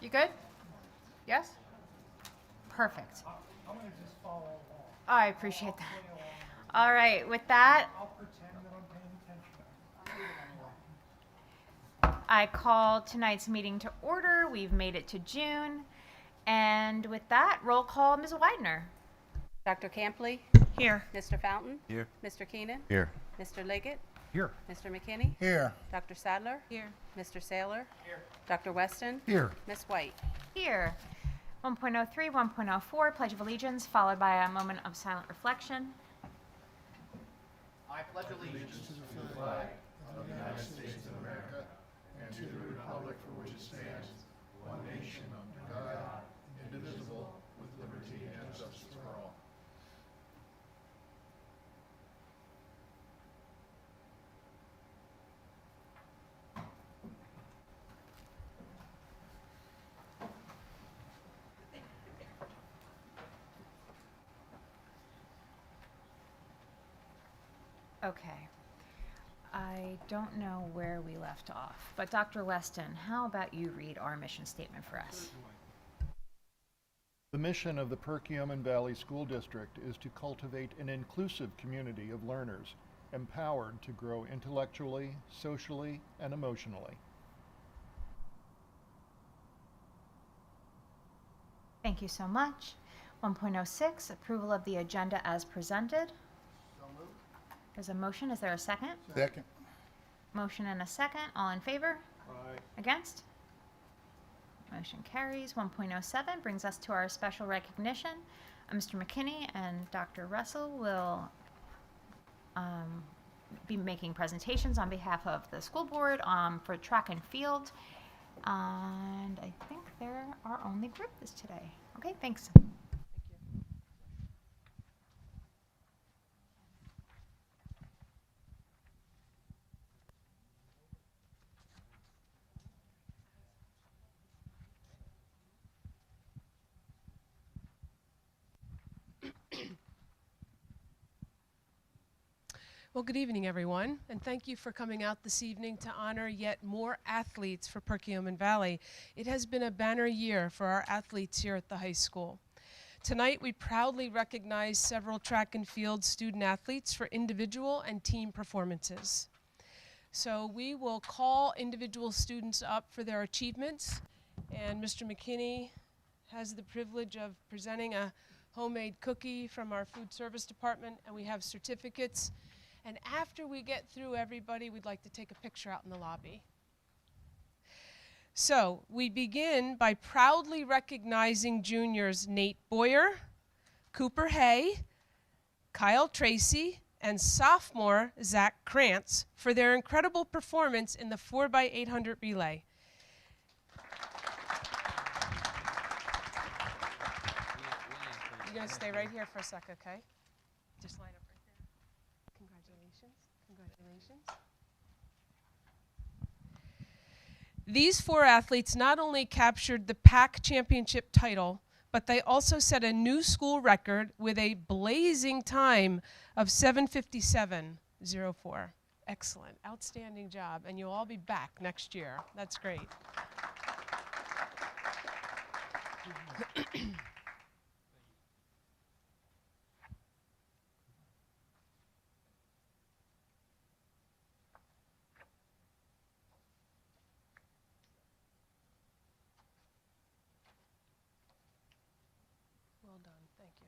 You good? Yes? Perfect. I'm going to just follow along. I appreciate that. Play along. All right, with that, I'll pretend that I'm paying attention. I call tonight's meeting to order. We've made it to June. And with that, roll call Ms. Widener. Dr. Campley, Here. Mr. Fountain, Here. Mr. Keenan, Here. Mr. Liggett, Here. Mr. McKinney, Here. Dr. Sadler, Here. Mr. Saylor, Here. Dr. Weston, Here. Ms. White. Here. 1.03, 1.04, Pledge of Allegiance, followed by a moment of silent reflection. I pledge allegiance to the flag of the United States of America and to the republic for which it stands, one nation under God, indivisible, with liberty and justice for all. Okay. I don't know where we left off, but Dr. Weston, how about you read our mission statement for us? The mission of the Perkiomen Valley School District is to cultivate an inclusive community of learners, empowered to grow intellectually, socially, and emotionally. Thank you so much. 1.06, approval of the agenda as presented. There's a motion. Is there a second? Second. Motion and a second. All in favor? Aye. Against? Motion carries. 1.07 brings us to our special recognition. Mr. McKinney and Dr. Russell will be making presentations on behalf of the school board for track and field. And I think they're our only group this today. Okay, thanks. Well, good evening, everyone, and thank you for coming out this evening to honor yet more athletes for Perkiomen Valley. It has been a banner year for our athletes here at the high school. Tonight, we proudly recognize several track and field student athletes for individual and team performances. So we will call individual students up for their achievements, and Mr. McKinney has the privilege of presenting a homemade cookie from our food service department, and we have certificates. And after we get through everybody, we'd like to take a picture out in the lobby. So we begin by proudly recognizing juniors Nate Boyer, Cooper Hay, Kyle Tracy, and sophomore Zach Krantz for their incredible performance in the 4x800 relay. You're going to stay right here for a sec, okay? Just line up right there. Congratulations. Congratulations. These four athletes not only captured the PAC championship title, but they also set a new school record with a blazing time of 7:57:04. Excellent. Outstanding job. And you'll all be back next year. That's great. Well done. Thank you.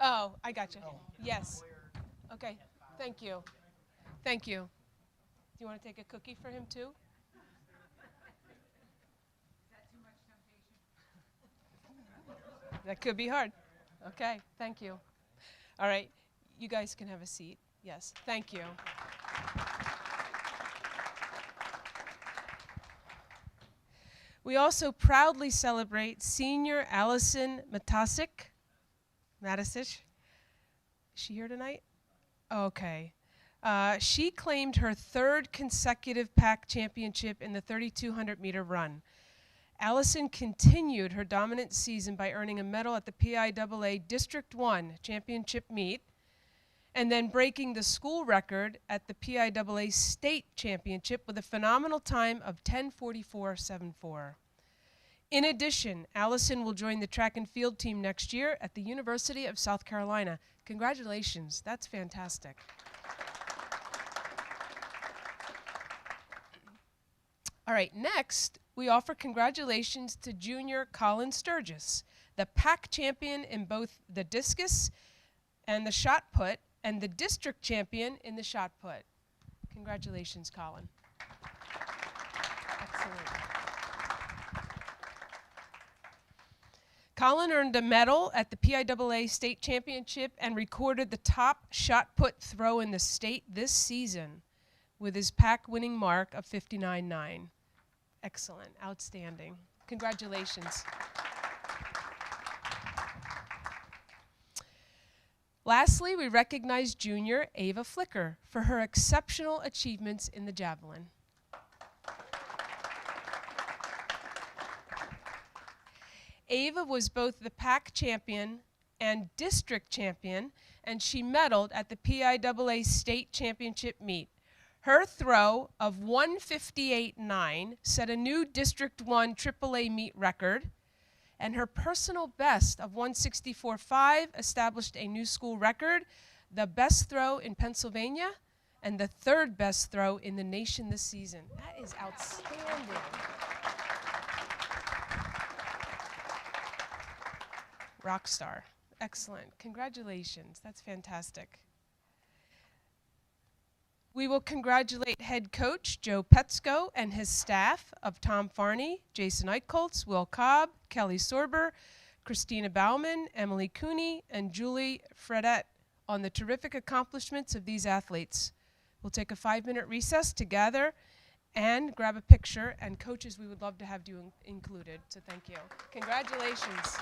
Oh, I got you. Yes. Okay. Thank you. Thank you. Do you want to take a cookie for him too? That could be hard. Okay. Thank you. All right. You guys can have a seat. Yes. Thank you. We also proudly celebrate senior Allison Matasic. Is she here tonight? Okay. She claimed her third consecutive PAC championship in the 3,200 meter run. Allison continued her dominant season by earning a medal at the PIAA District 1 Championship meet and then breaking the school record at the PIAA State Championship with a phenomenal time of 10:44.74. In addition, Allison will join the track and field team next year at the University of South Carolina. Congratulations, that's fantastic. All right, next, we offer congratulations to junior Colin Sturgis, the PAC champion in both the discus and the shot put, and the district champion in the shot put. Congratulations, Colin. Excellent. Colin earned a medal at the PIAA State Championship and recorded the top shot put throw in the state this season with his PAC winning mark of 59.9. Excellent, outstanding. Congratulations. Lastly, we recognize junior Ava Flicker for her exceptional achievements in the javelin. Ava was both the PAC champion and district champion, and she medaled at the PIAA State Championship meet. Her throw of 158.9 set a new District 1 AAA meet record, and her personal best of 164.5 established a new school record, the best throw in Pennsylvania, and the third best throw in the nation this season. That is outstanding. Rock star. Excellent. Congratulations. That's fantastic. We will congratulate head coach Joe Petsko and his staff of Tom Farney, Jason Eichholz, Will Cobb, Kelly Sorber, Christina Bauman, Emily Cooney, and Julie Fredette on the terrific accomplishments of these athletes. We'll take a 5-minute recess to gather and grab a picture, and coaches, we would love to have you included, so thank you. Congratulations.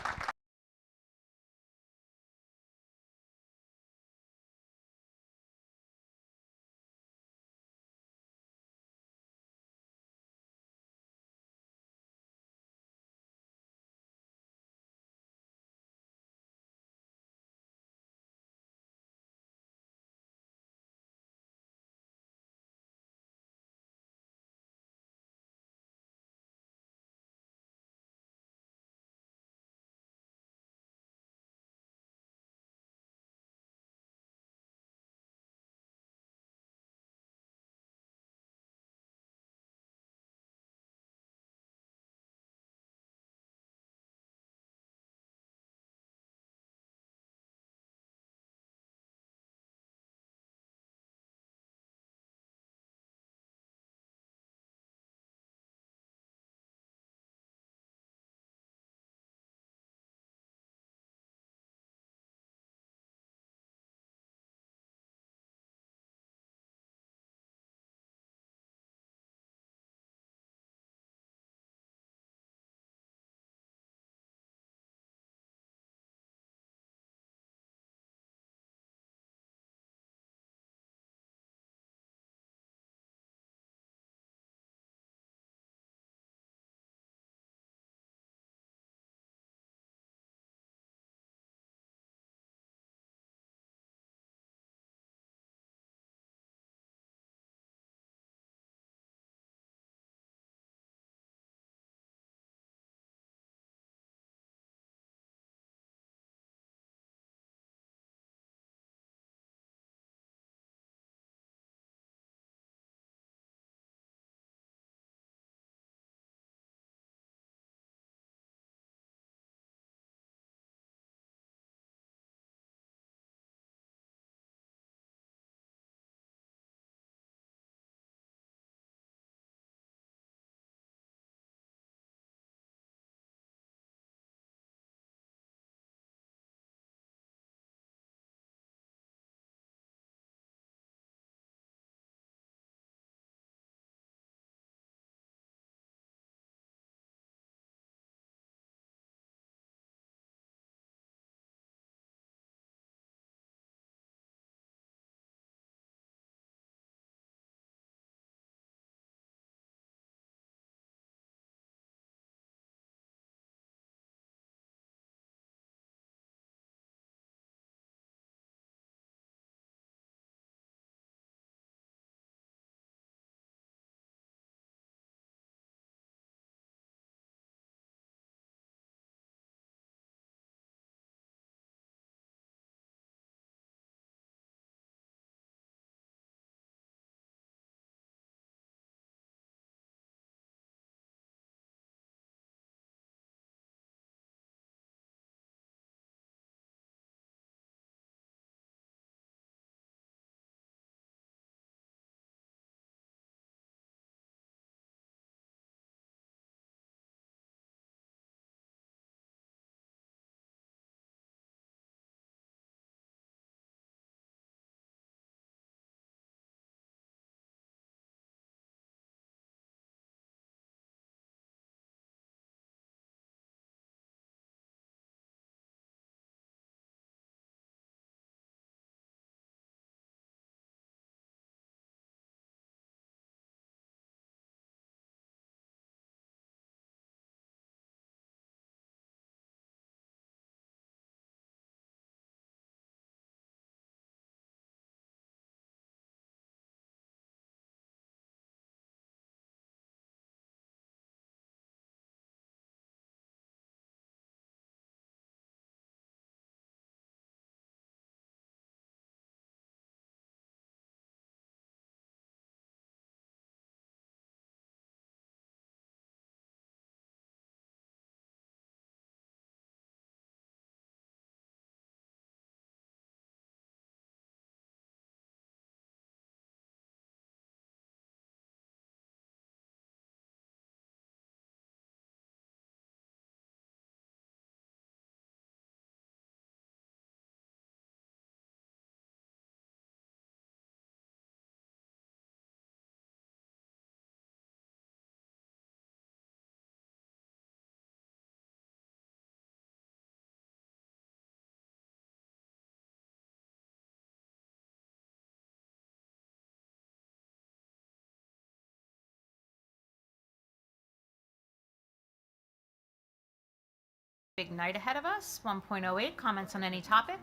Big night ahead of us. 1.08, comments on any topic.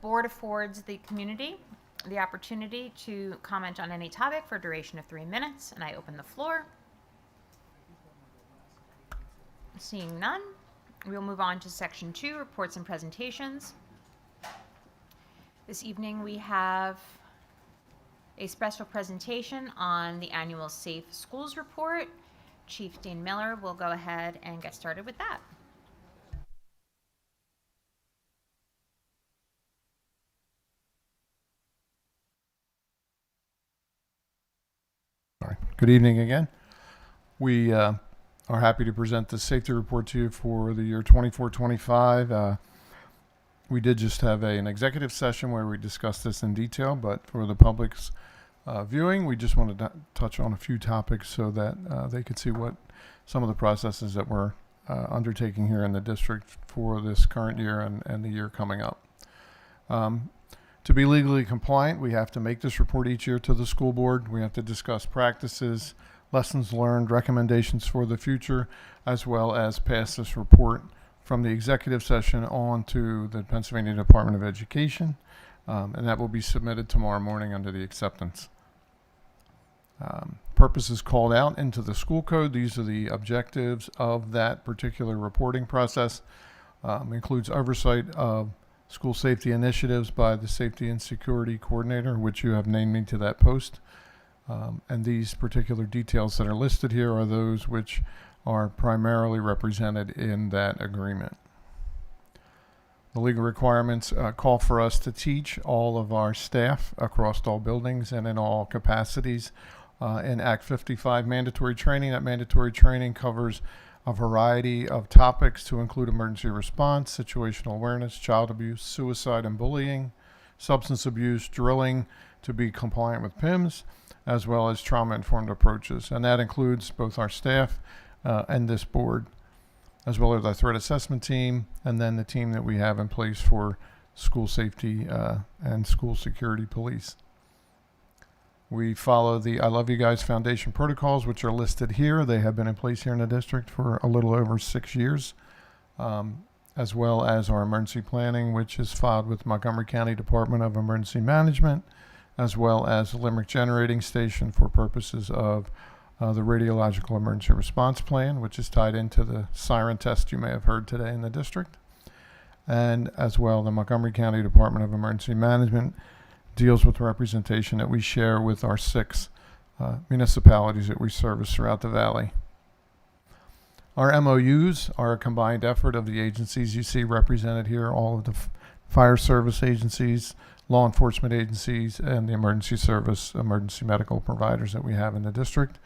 Board affords the community the opportunity to comment on any topic for a duration of 3 minutes, and I open the floor. Seeing none, we'll move on to section 2, reports and presentations. This evening we have a special presentation on the annual Safe Schools Report. Chief Dean Miller will go ahead and get started with that. All right. Good evening again. We are happy to present the safety report to you for the year 24-25. We did just have an executive session where we discussed this in detail, but for the public's viewing, we just wanted to touch on a few topics so that they could see what some of the processes that we're undertaking here in the district for this current year and the year coming up. To be legally compliant, we have to make this report each year to the school board. We have to discuss practices, lessons learned, recommendations for the future, as well as pass this report from the executive session on to the Pennsylvania Department of Education, and that will be submitted tomorrow morning under the acceptance. Purposes called out into the school code. These are the objectives of that particular reporting process. Includes oversight of school safety initiatives by the Safety and Security Coordinator, which you have named me to that post. And these particular details that are listed here are those which are primarily represented in that agreement. The legal requirements call for us to teach all of our staff across all buildings and in all capacities in Act 55 mandatory training. That mandatory training covers a variety of topics to include emergency response, situational awareness, child abuse, suicide and bullying, substance abuse, drilling to be compliant with PIMS, as well as trauma-informed approaches. And that includes both our staff and this board, as well as our threat assessment team, and then the team that we have in place for school safety and school security police. We follow the I Love You Guys Foundation protocols, which are listed here. They have been in place here in the district for a little over 6 years, as well as our emergency planning, which is filed with Montgomery County Department of Emergency Management, as well as the Limerick Generating Station for purposes of the Radiological Emergency Response Plan, which is tied into the siren test you may have heard today in the district. And as well, the Montgomery County Department of Emergency Management deals with representation that we share with our 6 municipalities that we service throughout the valley. Our MOUs are a combined effort of the agencies you see represented here, all of the fire service agencies, law enforcement agencies, and the emergency service, emergency medical providers that we have in the district.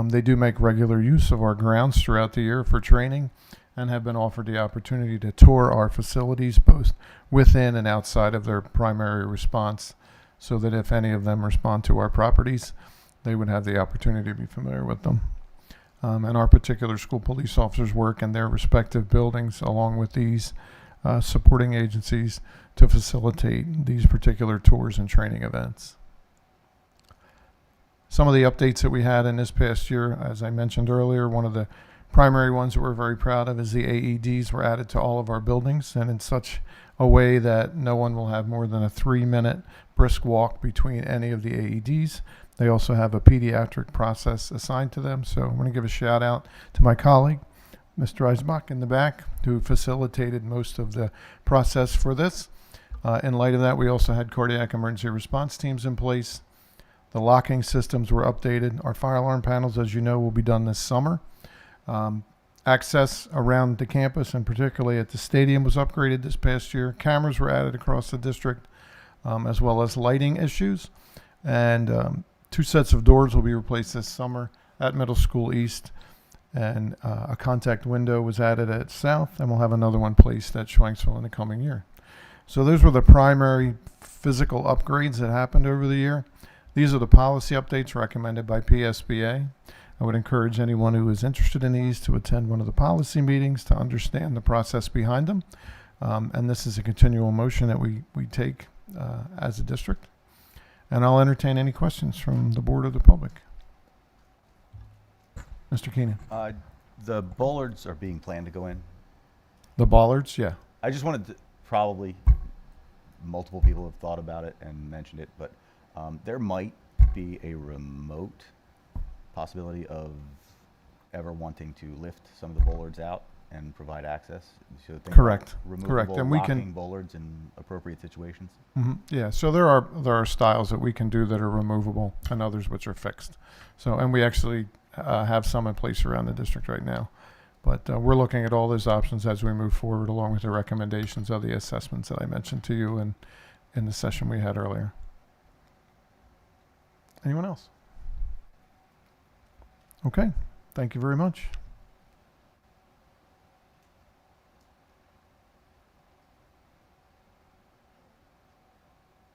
They do make regular use of our grounds throughout the year for training and have been offered the opportunity to tour our facilities both within and outside of their primary response, so that if any of them respond to our properties, they would have the opportunity to be familiar with them. And our particular school police officers work in their respective buildings along with these supporting agencies to facilitate these particular tours and training events. Some of the updates that we had in this past year, as I mentioned earlier, one of the primary ones that we're very proud of is the AEDs were added to all of our buildings, and in such a way that no one will have more than a 3-minute brisk walk between any of the AEDs. They also have a pediatric process assigned to them. So I want to give a shout out to my colleague, Mr. Eisbach in the back, who facilitated most of the process for this. In light of that, we also had cardiac emergency response teams in place. The locking systems were updated. Our fire alarm panels, as you know, will be done this summer. Access around the campus and particularly at the stadium was upgraded this past year. Cameras were added across the district, as well as lighting issues. And 2 sets of doors will be replaced this summer at Middle School East. And a contact window was added at South, and we'll have another one placed at Schwenksville in the coming year. So those were the primary physical upgrades that happened over the year. These are the policy updates recommended by PSBA. I would encourage anyone who is interested in these to attend one of the policy meetings to understand the process behind them. And this is a continual motion that we take as a district. And I'll entertain any questions from the board or the public. Mr. Keenan. The bollards are being planned to go in. The bollards, yeah. I just wanted to, probably multiple people have thought about it and mentioned it, but there might be a remote possibility of ever wanting to lift some of the bollards out and provide access. So think about Correct. removable Correct. And we can- locking bollards in appropriate situations. Yeah, so there are styles that we can do that are removable and others which are fixed. So, and we actually have some in place around the district right now. But we're looking at all those options as we move forward, along with the recommendations of the assessments that I mentioned to you in the session we had earlier. Anyone else? Okay, thank you very much.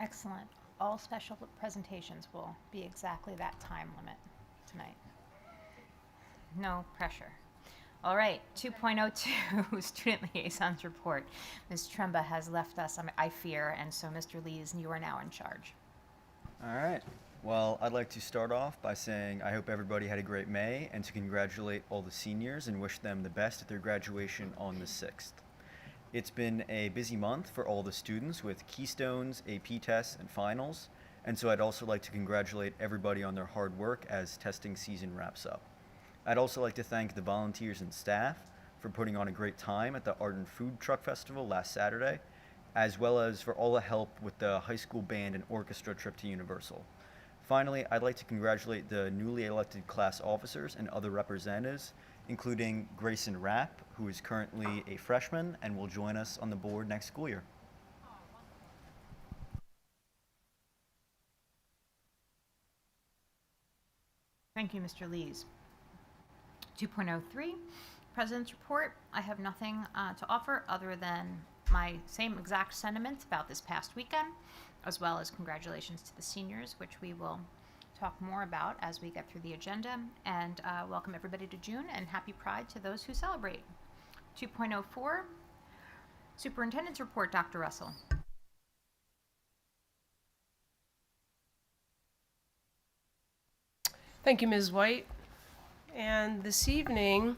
Excellent. All special presentations will be exactly that time limit tonight. No pressure. All right, 2.02, Student Liaisons Report. Ms. Tremba has left us, I fear, and so Mr. Lees, you are now in charge. All right. Well, I'd like to start off by saying I hope everybody had a great May and to congratulate all the seniors and wish them the best at their graduation on the 6th. It's been a busy month for all the students with keystones, AP tests, and finals, and so I'd also like to congratulate everybody on their hard work as testing season wraps up. I'd also like to thank the volunteers and staff for putting on a great time at the Art and Food Truck Festival last Saturday, as well as for all the help with the high school band and orchestra trip to Universal. Finally, I'd like to congratulate the newly elected class officers and other representatives, including Grayson Rapp, who is currently a freshman and will join us on the board next school year. Thank you, Mr. Lees. 2.03, President's Report. I have nothing to offer other than my same exact sentiments about this past weekend, as well as congratulations to the seniors, which we will talk more about as we get through the agenda, and welcome everybody to June, and happy Pride to those who celebrate. 2.04, Superintendent's Report, Dr. Russell. Thank you, Ms. White. And this evening,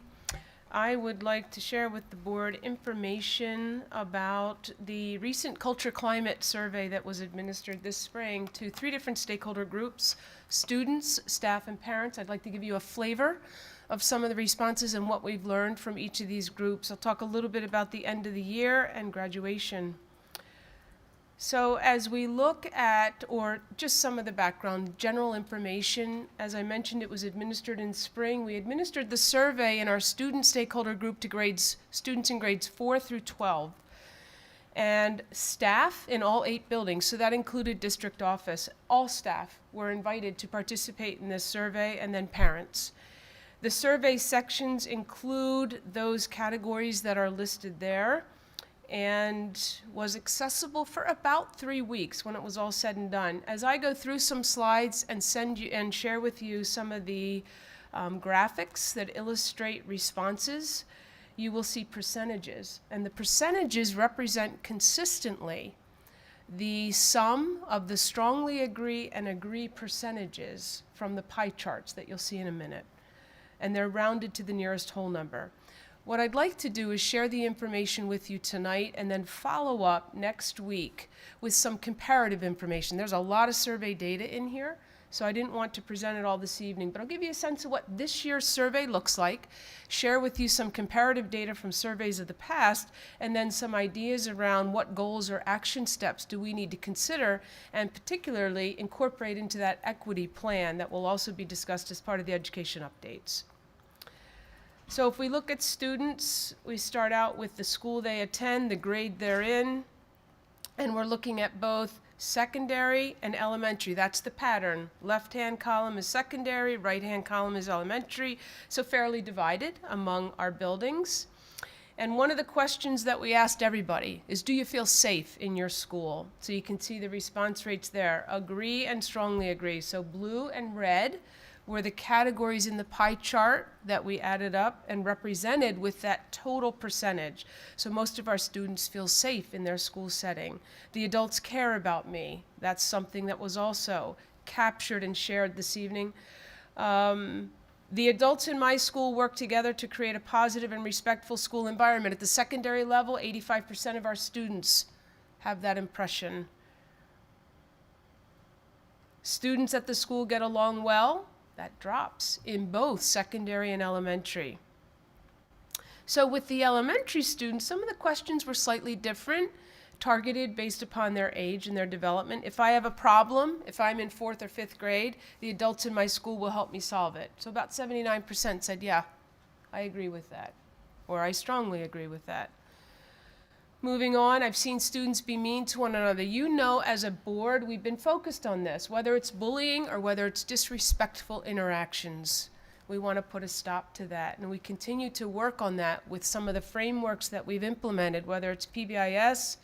I would like to share with the board information about the recent culture climate survey that was administered this spring to 3 different stakeholder groups: students, staff, and parents. I'd like to give you a flavor of some of the responses and what we've learned from each of these groups. I'll talk a little bit about the end of the year and graduation. So as we look at, or just some of the background, general information, as I mentioned, it was administered in spring. We administered the survey in our student stakeholder group to students in grades 4 through 12. And staff in all 8 buildings, so that included district office, all staff were invited to participate in this survey, and then parents. The survey sections include those categories that are listed there, and was accessible for about 3 weeks when it was all said and done. As I go through some slides and share with you some of the graphics that illustrate responses, you will see percentages. And the percentages represent consistently the sum of the strongly agree and agree percentages from the pie charts that you'll see in a minute. And they're rounded to the nearest whole number. What I'd like to do is share the information with you tonight and then follow up next week with some comparative information. There's a lot of survey data in here, so I didn't want to present it all this evening, but I'll give you a sense of what this year's survey looks like, share with you some comparative data from surveys of the past, and then some ideas around what goals or action steps do we need to consider, and particularly incorporate into that equity plan that will also be discussed as part of the education updates. So if we look at students, we start out with the school they attend, the grade they're in, and we're looking at both secondary and elementary. That's the pattern. Left-hand column is secondary, right-hand column is elementary, so fairly divided among our buildings. And one of the questions that we asked everybody is, do you feel safe in your school? So you can see the response rates there. Agree and strongly agree. So blue and red were the categories in the pie chart that we added up and represented with that total percentage. So most of our students feel safe in their school setting. The adults care about me. That's something that was also captured and shared this evening. The adults in my school work together to create a positive and respectful school environment. At the secondary level, 85% of our students have that impression. Students at the school get along well. That drops in both secondary and elementary. So with the elementary students, some of the questions were slightly different, targeted based upon their age and their development. If I have a problem, if I'm in 4th or 5th grade, the adults in my school will help me solve it. So about 79% said, yeah, I agree with that, or I strongly agree with that. Moving on, I've seen students be mean to one another. You know, as a board, we've been focused on this, whether it's bullying or whether it's disrespectful interactions. We want to put a stop to that, and we continue to work on that with some of the frameworks that we've implemented, whether it's PBIS,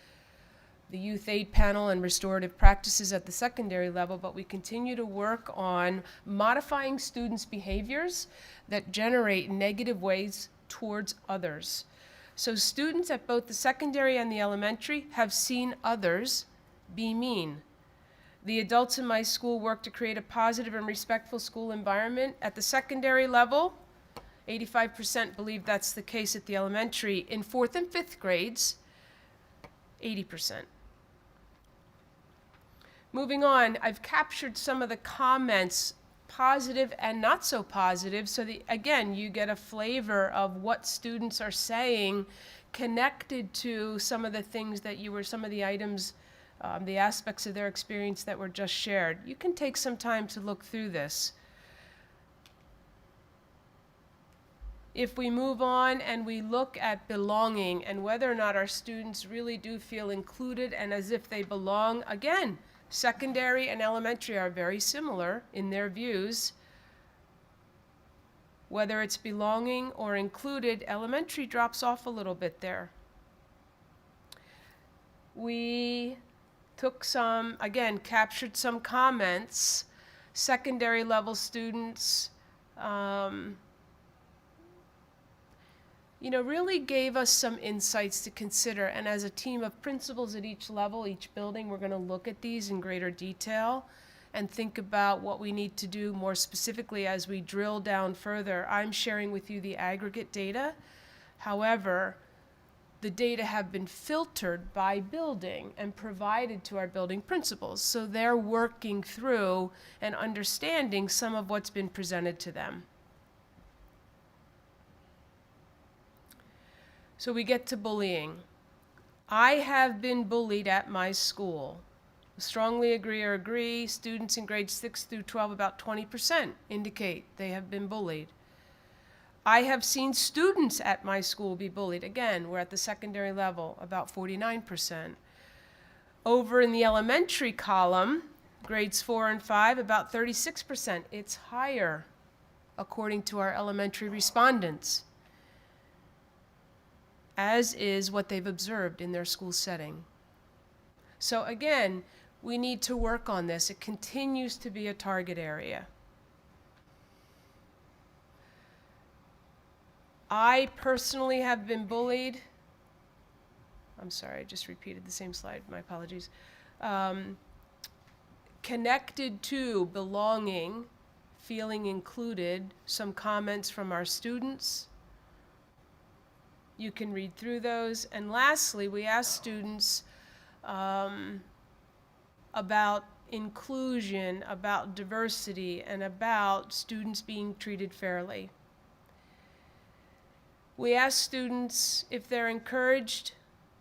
the Youth Aid Panel, and restorative practices at the secondary level, but we continue to work on modifying students' behaviors that generate negative ways towards others. So students at both the secondary and the elementary have seen others be mean. The adults in my school work to create a positive and respectful school environment. At the secondary level, 85% believe that's the case at the elementary. In 4th and 5th grades, 80%. Moving on, I've captured some of the comments, positive and not so positive, so that, again, you get a flavor of what students are saying connected to some of the things that some of the items, the aspects of their experience that were just shared. You can take some time to look through this. If we move on and we look at belonging and whether or not our students really do feel included and as if they belong, again, secondary and elementary are very similar in their views. Whether it's belonging or included, elementary drops off a little bit there. We took some, again, captured some comments. Secondary level students, really gave us some insights to consider. And as a team of principals at each level, each building, we're going to look at these in greater detail and think about what we need to do more specifically as we drill down further. I'm sharing with you the aggregate data. However, the data have been filtered by building and provided to our building principals. So they're working through and understanding some of what's been presented to them. So we get to bullying. I have been bullied at my school. Strongly agree. Students in grades 6 through 12, about 20% indicate they have been bullied. I have seen students at my school be bullied. Again, we're at the secondary level, about 49%. Over in the elementary column, grades 4 and 5, about 36%. It's higher, according to our elementary respondents, as is what they've observed in their school setting. So again, we need to work on this. It continues to be a target area. I personally have been bullied. I'm sorry, I just repeated the same slide. My apologies. Connected to belonging, feeling included, some comments from our students. You can read through those. And lastly, we asked students about inclusion, about diversity, and about students being treated fairly. We asked students if they're encouraged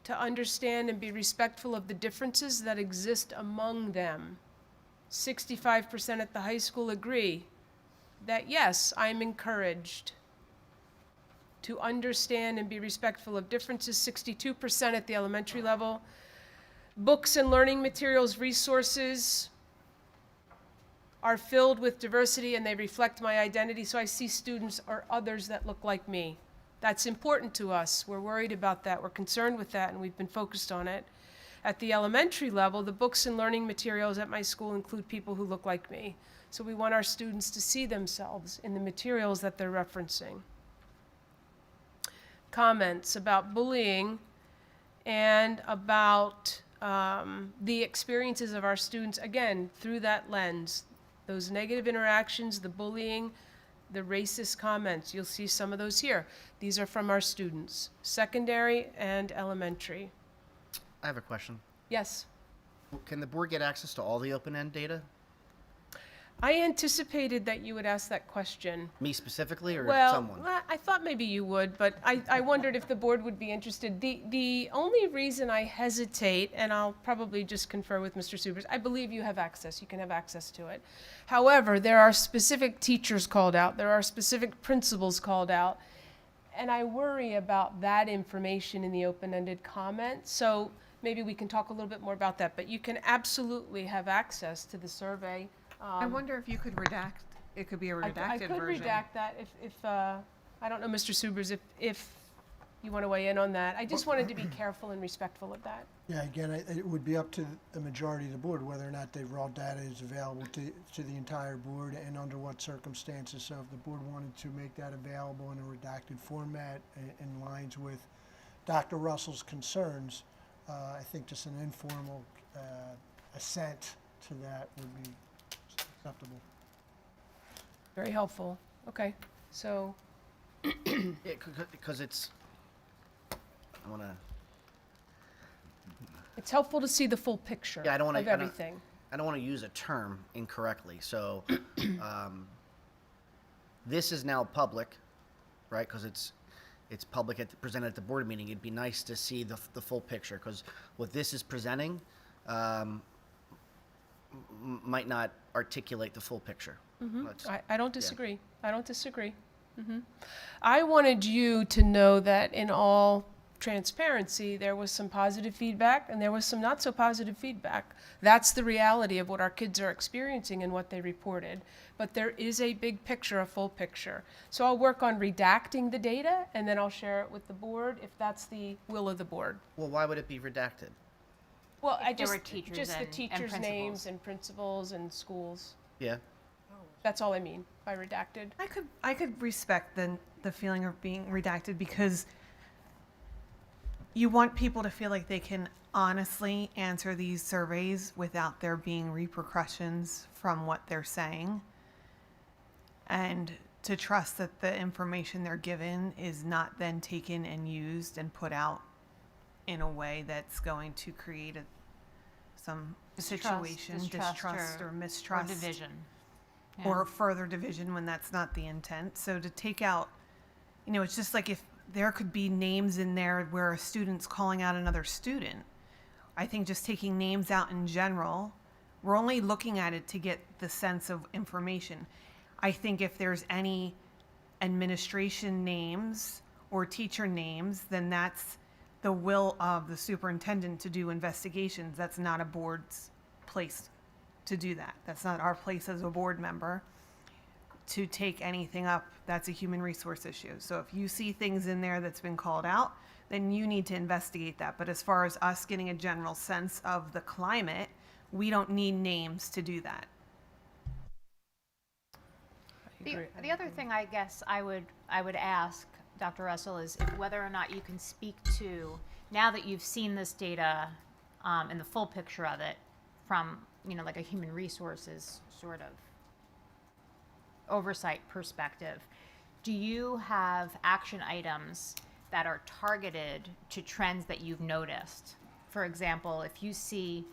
to understand and be respectful of the differences that exist among them. 65% at the high school agree that yes, I'm encouraged to understand and be respectful of differences. 62% at the elementary level. Books and learning materials resources are filled with diversity and they reflect my identity, so I see students or others that look like me. That's important to us. We're worried about that. We're concerned with that, and we've been focused on it. At the elementary level, the books and learning materials at my school include people who look like me. So we want our students to see themselves in the materials that they're referencing. Comments about bullying and about the experiences of our students, again, through that lens. Those negative interactions, the bullying, the racist comments, you'll see some of those here. These are from our students, secondary and elementary. I have a question. Yes. Can the board get access to all the open-end data? I anticipated that you would ask that question. Me specifically or Well, someone? I thought maybe you would, but I wondered if the board would be interested. The only reason I hesitate, and I'll probably just confer with Mr. Subers, I believe you have access. You can have access to it. However, there are specific teachers called out. There are specific principals called out. And I worry about that information in the open-ended comment. So maybe we can talk a little bit more about that. But you can absolutely have access to the survey. I wonder if you could redact, it could be a I redacted could version. redact that if I don't know, Mr. Subers, if you want to weigh in on that. I just wanted to be careful and respectful of that. Yeah, again, it would be up to the majority of the board whether or not the raw data is available to the entire board and under what circumstances. So if the board wanted to make that available in a redacted format in lines with Dr. Russell's concerns, I think just an informal assent to that would be acceptable. Very helpful. Okay, so Because it's, I want to, it's helpful to see the full picture Yeah, I don't wanna- of I don't- everything. I don't want to use a term incorrectly. So this is now public, right? Because it's public presented at the board meeting. It'd be nice to see the full picture because what this is presenting might not articulate the full picture. That's- I don't disagree. I don't disagree. I wanted you to know that in all transparency, there was some positive feedback and there was some not so positive feedback. That's the reality of what our kids are experiencing and what they reported. But there is a big picture, a full picture. So I'll work on redacting the data and then I'll share it with the board if that's the will of the board. Well, why would it be redacted? Well, If there were teachers just the and teachers' names principals. and principals and schools. Yeah. That's all I mean by redacted. I could respect the feeling of being redacted because you want people to feel like they can honestly answer these surveys without there being repercussions from what they're saying. And to trust that the information they're given is not then taken and used and put out in a way that's going to create some situation, distrust or mistrust. Or division. Yeah. Or further division when that's not the intent. So to take out, it's just like if there could be names in there where a student's calling out another student. I think just taking names out in general, we're only looking at it to get the sense of information. I think if there's any administration names or teacher names, then that's the will of the superintendent to do investigations. That's not a board's place to do that. That's not our place as a board member to take anything up. That's a human resource issue. So if you see things in there that's been called out, then you need to investigate that. But as far as us getting a general sense of the climate, we don't need names to do that. The other thing I guess I would ask Dr. Russell is if whether or not you can speak to, now that you've seen this data and the full picture of it from, like a human resources sort of oversight perspective, do you have action items that are targeted to trends that you've noticed? For example, if you see,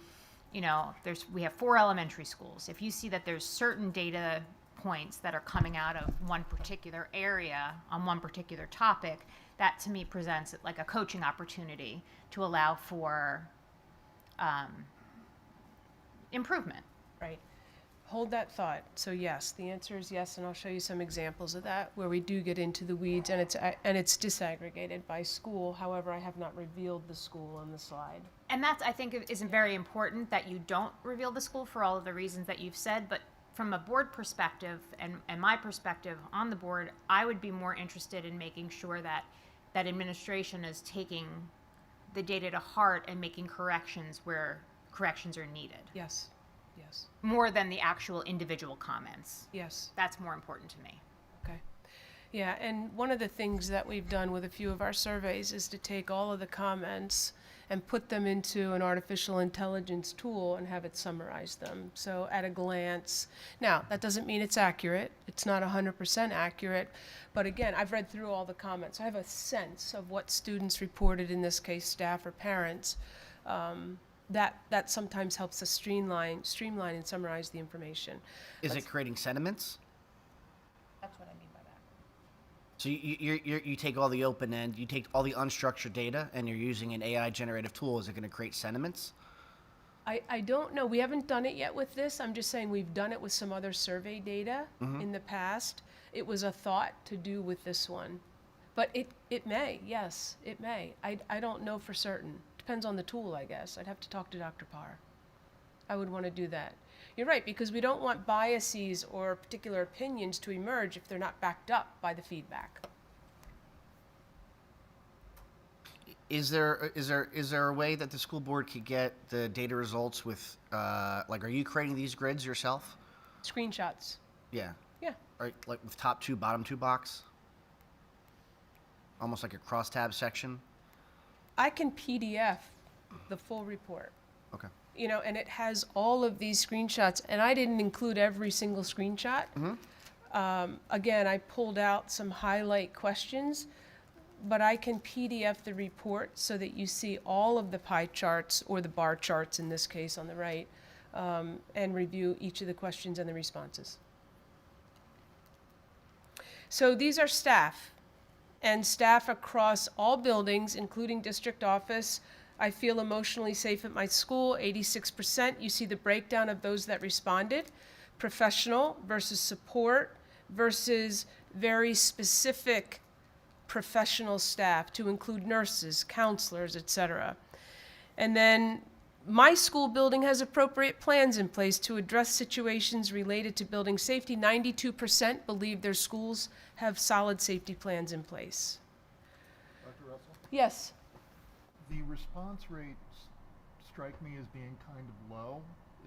we have 4 elementary schools. If you see that there's certain data points that are coming out of one particular area on one particular topic, that to me presents like a coaching opportunity to allow for improvement. Right. Hold that thought. So yes, the answer is yes, and I'll show you some examples of that where we do get into the weeds and it's disaggregated by school. However, I have not revealed the school on the slide. And that's, I think, is very important that you don't reveal the school for all of the reasons that you've said. But from a board perspective and my perspective on the board, I would be more interested in making sure that administration is taking the data to heart and making corrections where corrections are needed. Yes. Yes. More than the actual individual comments. Yes. That's more important to me. Okay. Yeah, and one of the things that we've done with a few of our surveys is to take all of the comments and put them into an artificial intelligence tool and have it summarize them. So at a glance, now that doesn't mean it's accurate. It's not 100% accurate, but again, I've read through all the comments. I have a sense of what students reported, in this case, staff or parents. That sometimes helps us streamline and summarize the information. Is it creating sentiments? That's what I mean by that. So you take all the open end, you take all the unstructured data, and you're using an AI generative tool. Is it going to create sentiments? I don't know. We haven't done it yet with this. I'm just saying we've done it with some other survey data in the past. It was a thought to do with this one. But it may, yes, it may. I don't know for certain. Depends on the tool, I guess. I'd have to talk to Dr. Parr. I would want to do that. You're right, because we don't want biases or particular opinions to emerge if they're not backed up by the feedback. Is there a way that the school board could get the data results with, like, are you creating these grids yourself? Screenshots. Yeah. Yeah. Right, like with top two, bottom two box? Almost like a crosstab section? I can PDF the full report. Okay. You know, and it has all of these screenshots, and I didn't include every single screenshot. Again, I pulled out some highlight questions, but I can PDF the report so that you see all of the pie charts, or the bar charts in this case on the right, and review each of the questions and the responses. So these are staff, and staff across all buildings, including district office. I feel emotionally safe at my school, 86%. You see the breakdown of those that responded. Professional versus support versus very specific professional staff, to include nurses, counselors, etc. And then my school building has appropriate plans in place to address situations related to building safety. 92% believe their schools have solid safety plans in place. Dr. Russell? Yes. The response rates strike me as being kind of low.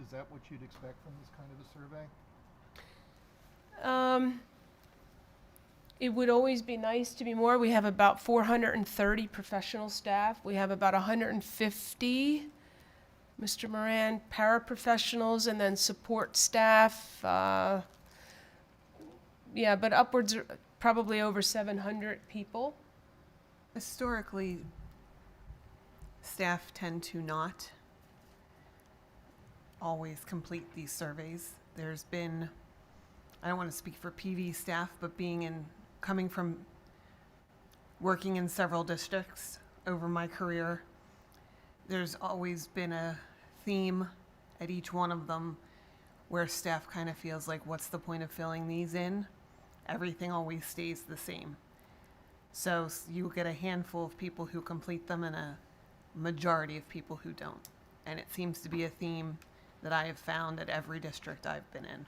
Is that what you'd expect from this kind of a survey? It would always be nice to be more. We have about 430 professional staff. We have about 150, Mr. Moran, paraprofessionals, and then support staff. Yeah, but upwards, probably over 700 people. Historically, staff tend to not always complete these surveys. There's been, I don't want to speak for PV staff, but coming from working in several districts over my career, there's always been a theme at each one of them where staff kind of feels like, what's the point of filling these in? Everything always stays the same. So you get a handful of people who complete them and a majority of people who don't. And it seems to be a theme that I have found at every district I've been in.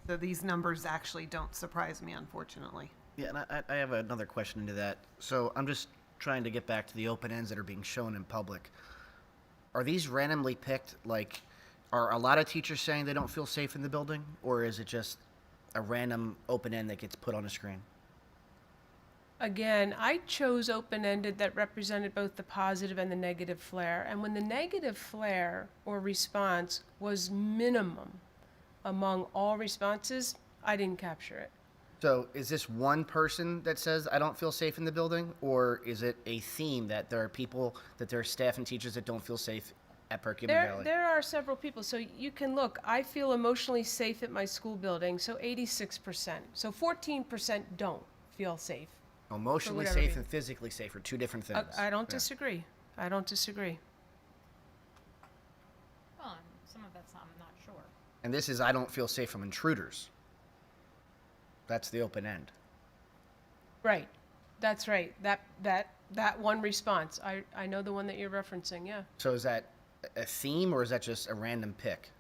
So these numbers actually don't surprise me, unfortunately. Yeah, and I have another question into that. So I'm just trying to get back to the open ends that are being shown in public. Are these randomly picked? Like, are a lot of teachers saying they don't feel safe in the building? Or is it just a random open end that gets put on a screen? Again, I chose open-ended that represented both the positive and the negative flare. And when the negative flare or response was minimum among all responses, I didn't capture it. So is this one person that says, I don't feel safe in the building? Or is it a theme that there are people, that there are staff and teachers that don't feel safe at Perkiomen Valley? There are several people. So you can look, I feel emotionally safe at my school building, so 86%. So 14% don't feel safe. Emotionally whatever safe reason. and physically safe are two different things. I don't Yeah. disagree. I don't disagree. Well, and some of that's I'm not sure. And this is, I don't feel safe from intruders. That's the open end. Right. That's right. That one response. I know the one that you're referencing, yeah. So is that a theme or is that just a random pick?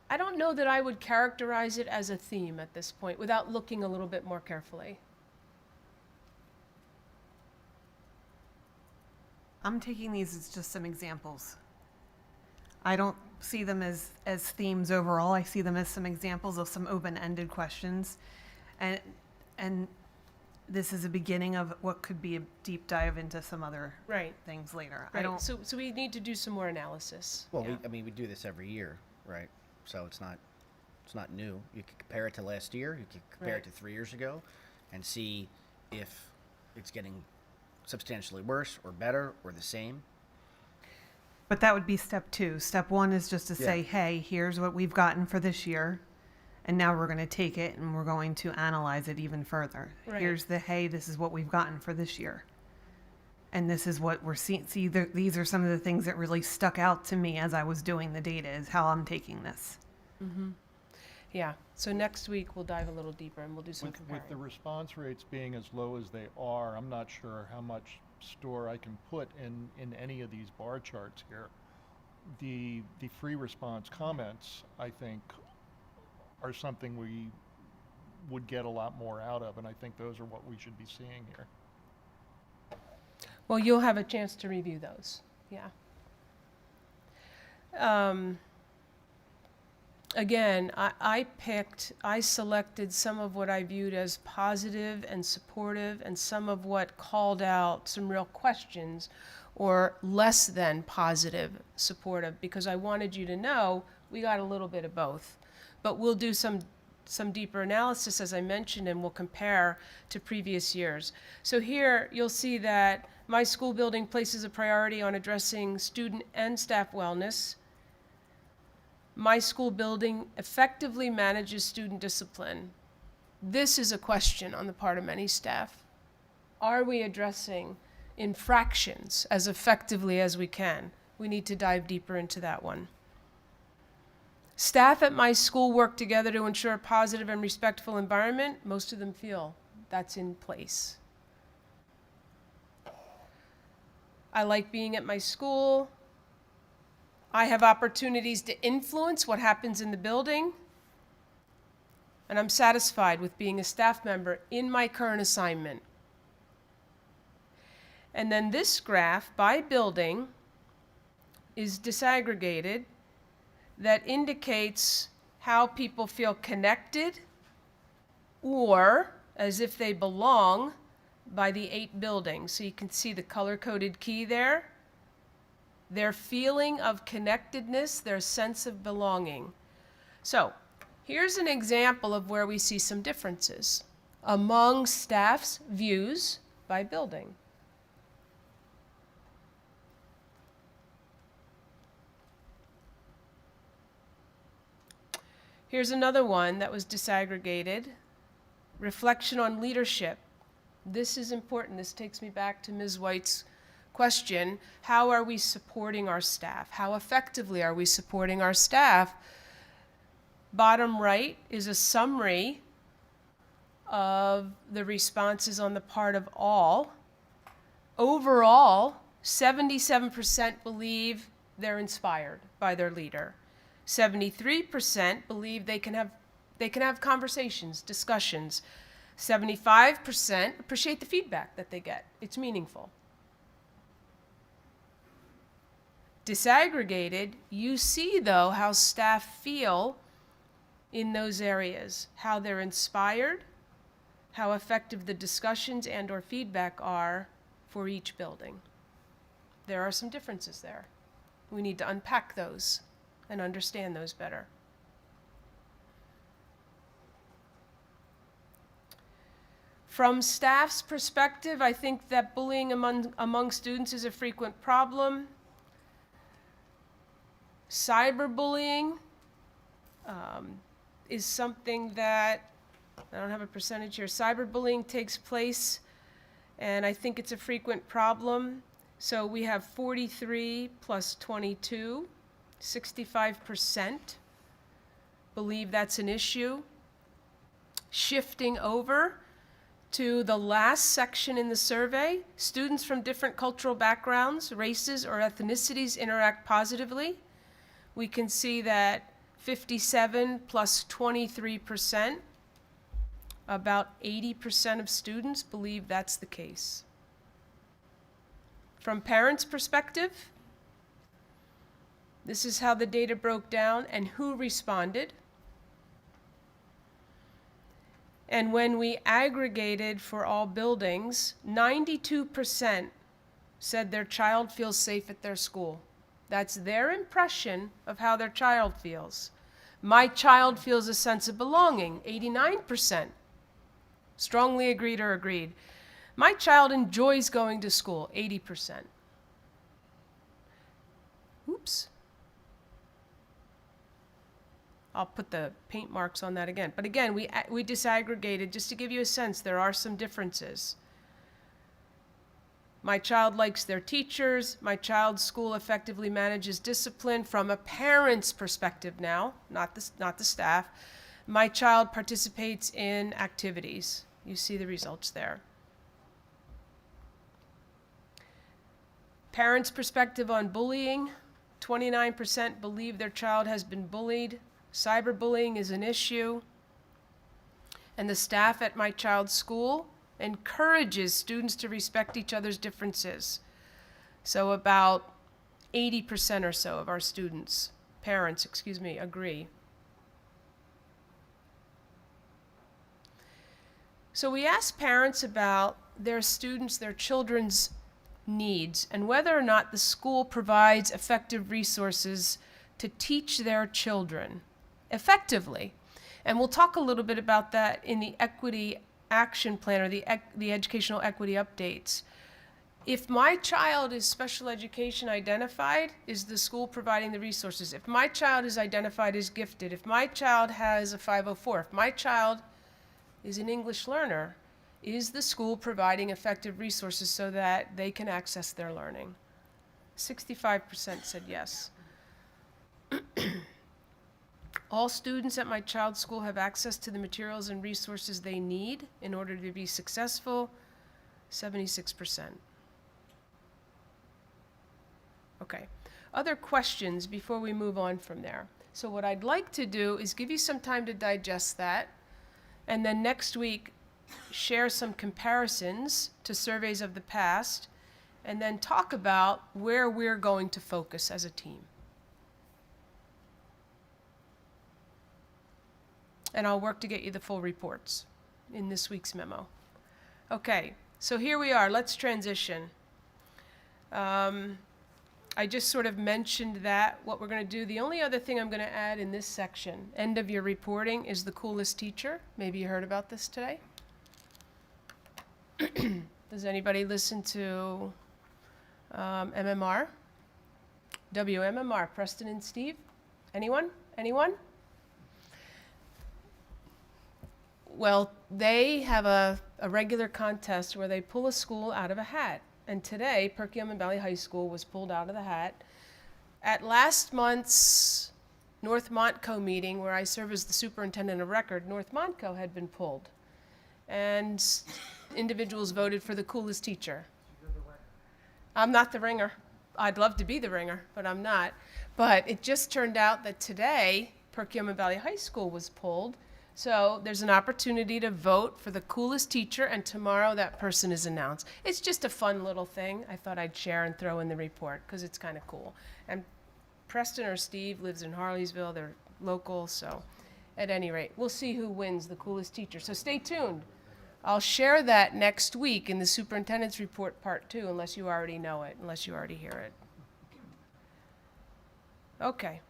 I don't know that I would characterize it as a theme at this point without looking a little bit more carefully. I'm taking these as just some examples. I don't see them as themes overall. I see them as some examples of some open-ended questions. And this is a beginning of what could be a deep dive into some other Right. things later. I Right. don't. So we need to do some more analysis. Well, Yeah. we do this every year, right? So it's not new. You could compare it to last year. You could compare Right. it to 3 years ago, and see if it's getting substantially worse or better or the same. But that would be step 2. Step 1 is just to say, Yeah. hey, here's what we've gotten for this year. And now we're going to take it and we're going to analyze it even further. Right. Here's the, hey, this is what we've gotten for this year. And this is what we're seeing. See, these are some of the things that really stuck out to me as I was doing the data, is how I'm taking this. Yeah. So next week we'll dive a little deeper and we'll do some With the comparing. response rates being as low as they are, I'm not sure how much store I can put in any of these bar charts here. The free response comments, I think, are something we would get a lot more out of, and I think those are what we should be seeing here. Well, you'll have a chance to review those. Yeah. Again, I selected some of what I viewed as positive and supportive, and some of what called out some real questions or less than positive, supportive, because I wanted you to know we got a little bit of both. But we'll do some deeper analysis, as I mentioned, and we'll compare to previous years. So here you'll see that my school building places a priority on addressing student and staff wellness. My school building effectively manages student discipline. This is a question on the part of many staff. Are we addressing infractions as effectively as we can? We need to dive deeper into that one. Staff at my school work together to ensure a positive and respectful environment. Most of them feel that's in place. I like being at my school. I have opportunities to influence what happens in the building. And I'm satisfied with being a staff member in my current assignment. And then this graph by building is disaggregated, that indicates how people feel connected or as if they belong by the 8 buildings. So you can see the color-coded key there. Their feeling of connectedness, their sense of belonging. So here's an example of where we see some differences among staff's views by building. Here's another one that was disaggregated. Reflection on leadership. This is important. This takes me back to Ms. White's question. How are we supporting our staff? How effectively are we supporting our staff? Bottom right is a summary of the responses on the part of all. Overall, 77% believe they're inspired by their leader. 73% believe they can have conversations, discussions. 75% appreciate the feedback that they get. It's meaningful. Disaggregated, you see though how staff feel in those areas, how they're inspired, how effective the discussions and or feedback are for each building. There are some differences there. We need to unpack those and understand those better. From staff's perspective, I think that bullying among students is a frequent problem. Cyberbullying is something that, I don't have a percentage here, cyberbullying takes place, and I think it's a frequent problem. So we have 43 plus 22, 65% believe that's an issue. Shifting over to the last section in the survey, students from different cultural backgrounds, races, or ethnicities interact positively. We can see that 57 plus 23%, about 80% of students believe that's the case. From parents' perspective, this is how the data broke down and who responded. And when we aggregated for all buildings, 92% said their child feels safe at their school. That's their impression of how their child feels. My child feels a sense of belonging, 89%. Strongly agreed or agreed. My child enjoys going to school, 80%. Oops. I'll put the paint marks on that again. But again, we disaggregated just to give you a sense. There are some differences. My child likes their teachers. My child's school effectively manages discipline from a parent's perspective now, not the staff. My child participates in activities. You see the results there. Parents' perspective on bullying. 29% believe their child has been bullied. Cyberbullying is an issue. And the staff at my child's school encourages students to respect each other's differences. So about 80% or so of our parents, agree. So we asked parents about their children's needs, and whether or not the school provides effective resources to teach their children effectively. And we'll talk a little bit about that in the equity action plan, or the educational equity updates. If my child is special education identified, is the school providing the resources? If my child is identified as gifted, if my child has a 504, if my child is an English learner, is the school providing effective resources so that they can access their learning? 65% said yes. All students at my child's school have access to the materials and resources they need in order to be successful. 76%. Okay. Other questions before we move on from there? So what I'd like to do is give you some time to digest that, and then next week share some comparisons to surveys of the past, and then talk about where we're going to focus as a team. And I'll work to get you the full reports in this week's memo. Okay, so here we are. Let's transition. I just sort of mentioned that, what we're going to do. The only other thing I'm going to add in this section, end of your reporting, is the coolest teacher. Maybe you heard about this today. Does anybody listen to MMR? WMMR, Preston and Steve? Anyone? Anyone? Well, they have a regular contest where they pull a school out of a hat. And today, Perkiomen Valley High School was pulled out of the hat. At last month's North Montco meeting, where I serve as the superintendent of record, North Montco had been pulled. And individuals voted for the coolest teacher. I'm not the ringer. I'd love to be the ringer, but I'm not. But it just turned out that today, Perkiomen Valley High School was pulled. So there's an opportunity to vote for the coolest teacher, and tomorrow that person is announced. It's just a fun little thing I thought I'd share and throw in the report because it's kind of cool. And Preston or Steve lives in Harleysville. They're local, so at any rate, we'll see who wins the coolest teacher. So stay tuned. I'll share that next week in the superintendent's report part 2, unless you already know it, unless you already hear it. Okay,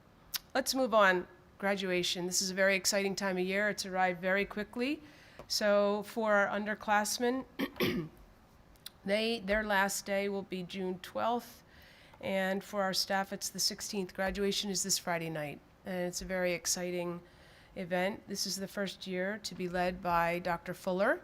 let's move on. Graduation. This is a very exciting time of year. It's arrived very quickly. So for our underclassmen, their last day will be June 12th. And for our staff, it's the 16th. Graduation is this Friday night. And it's a very exciting event. This is the first year to be led by Dr. Fuller.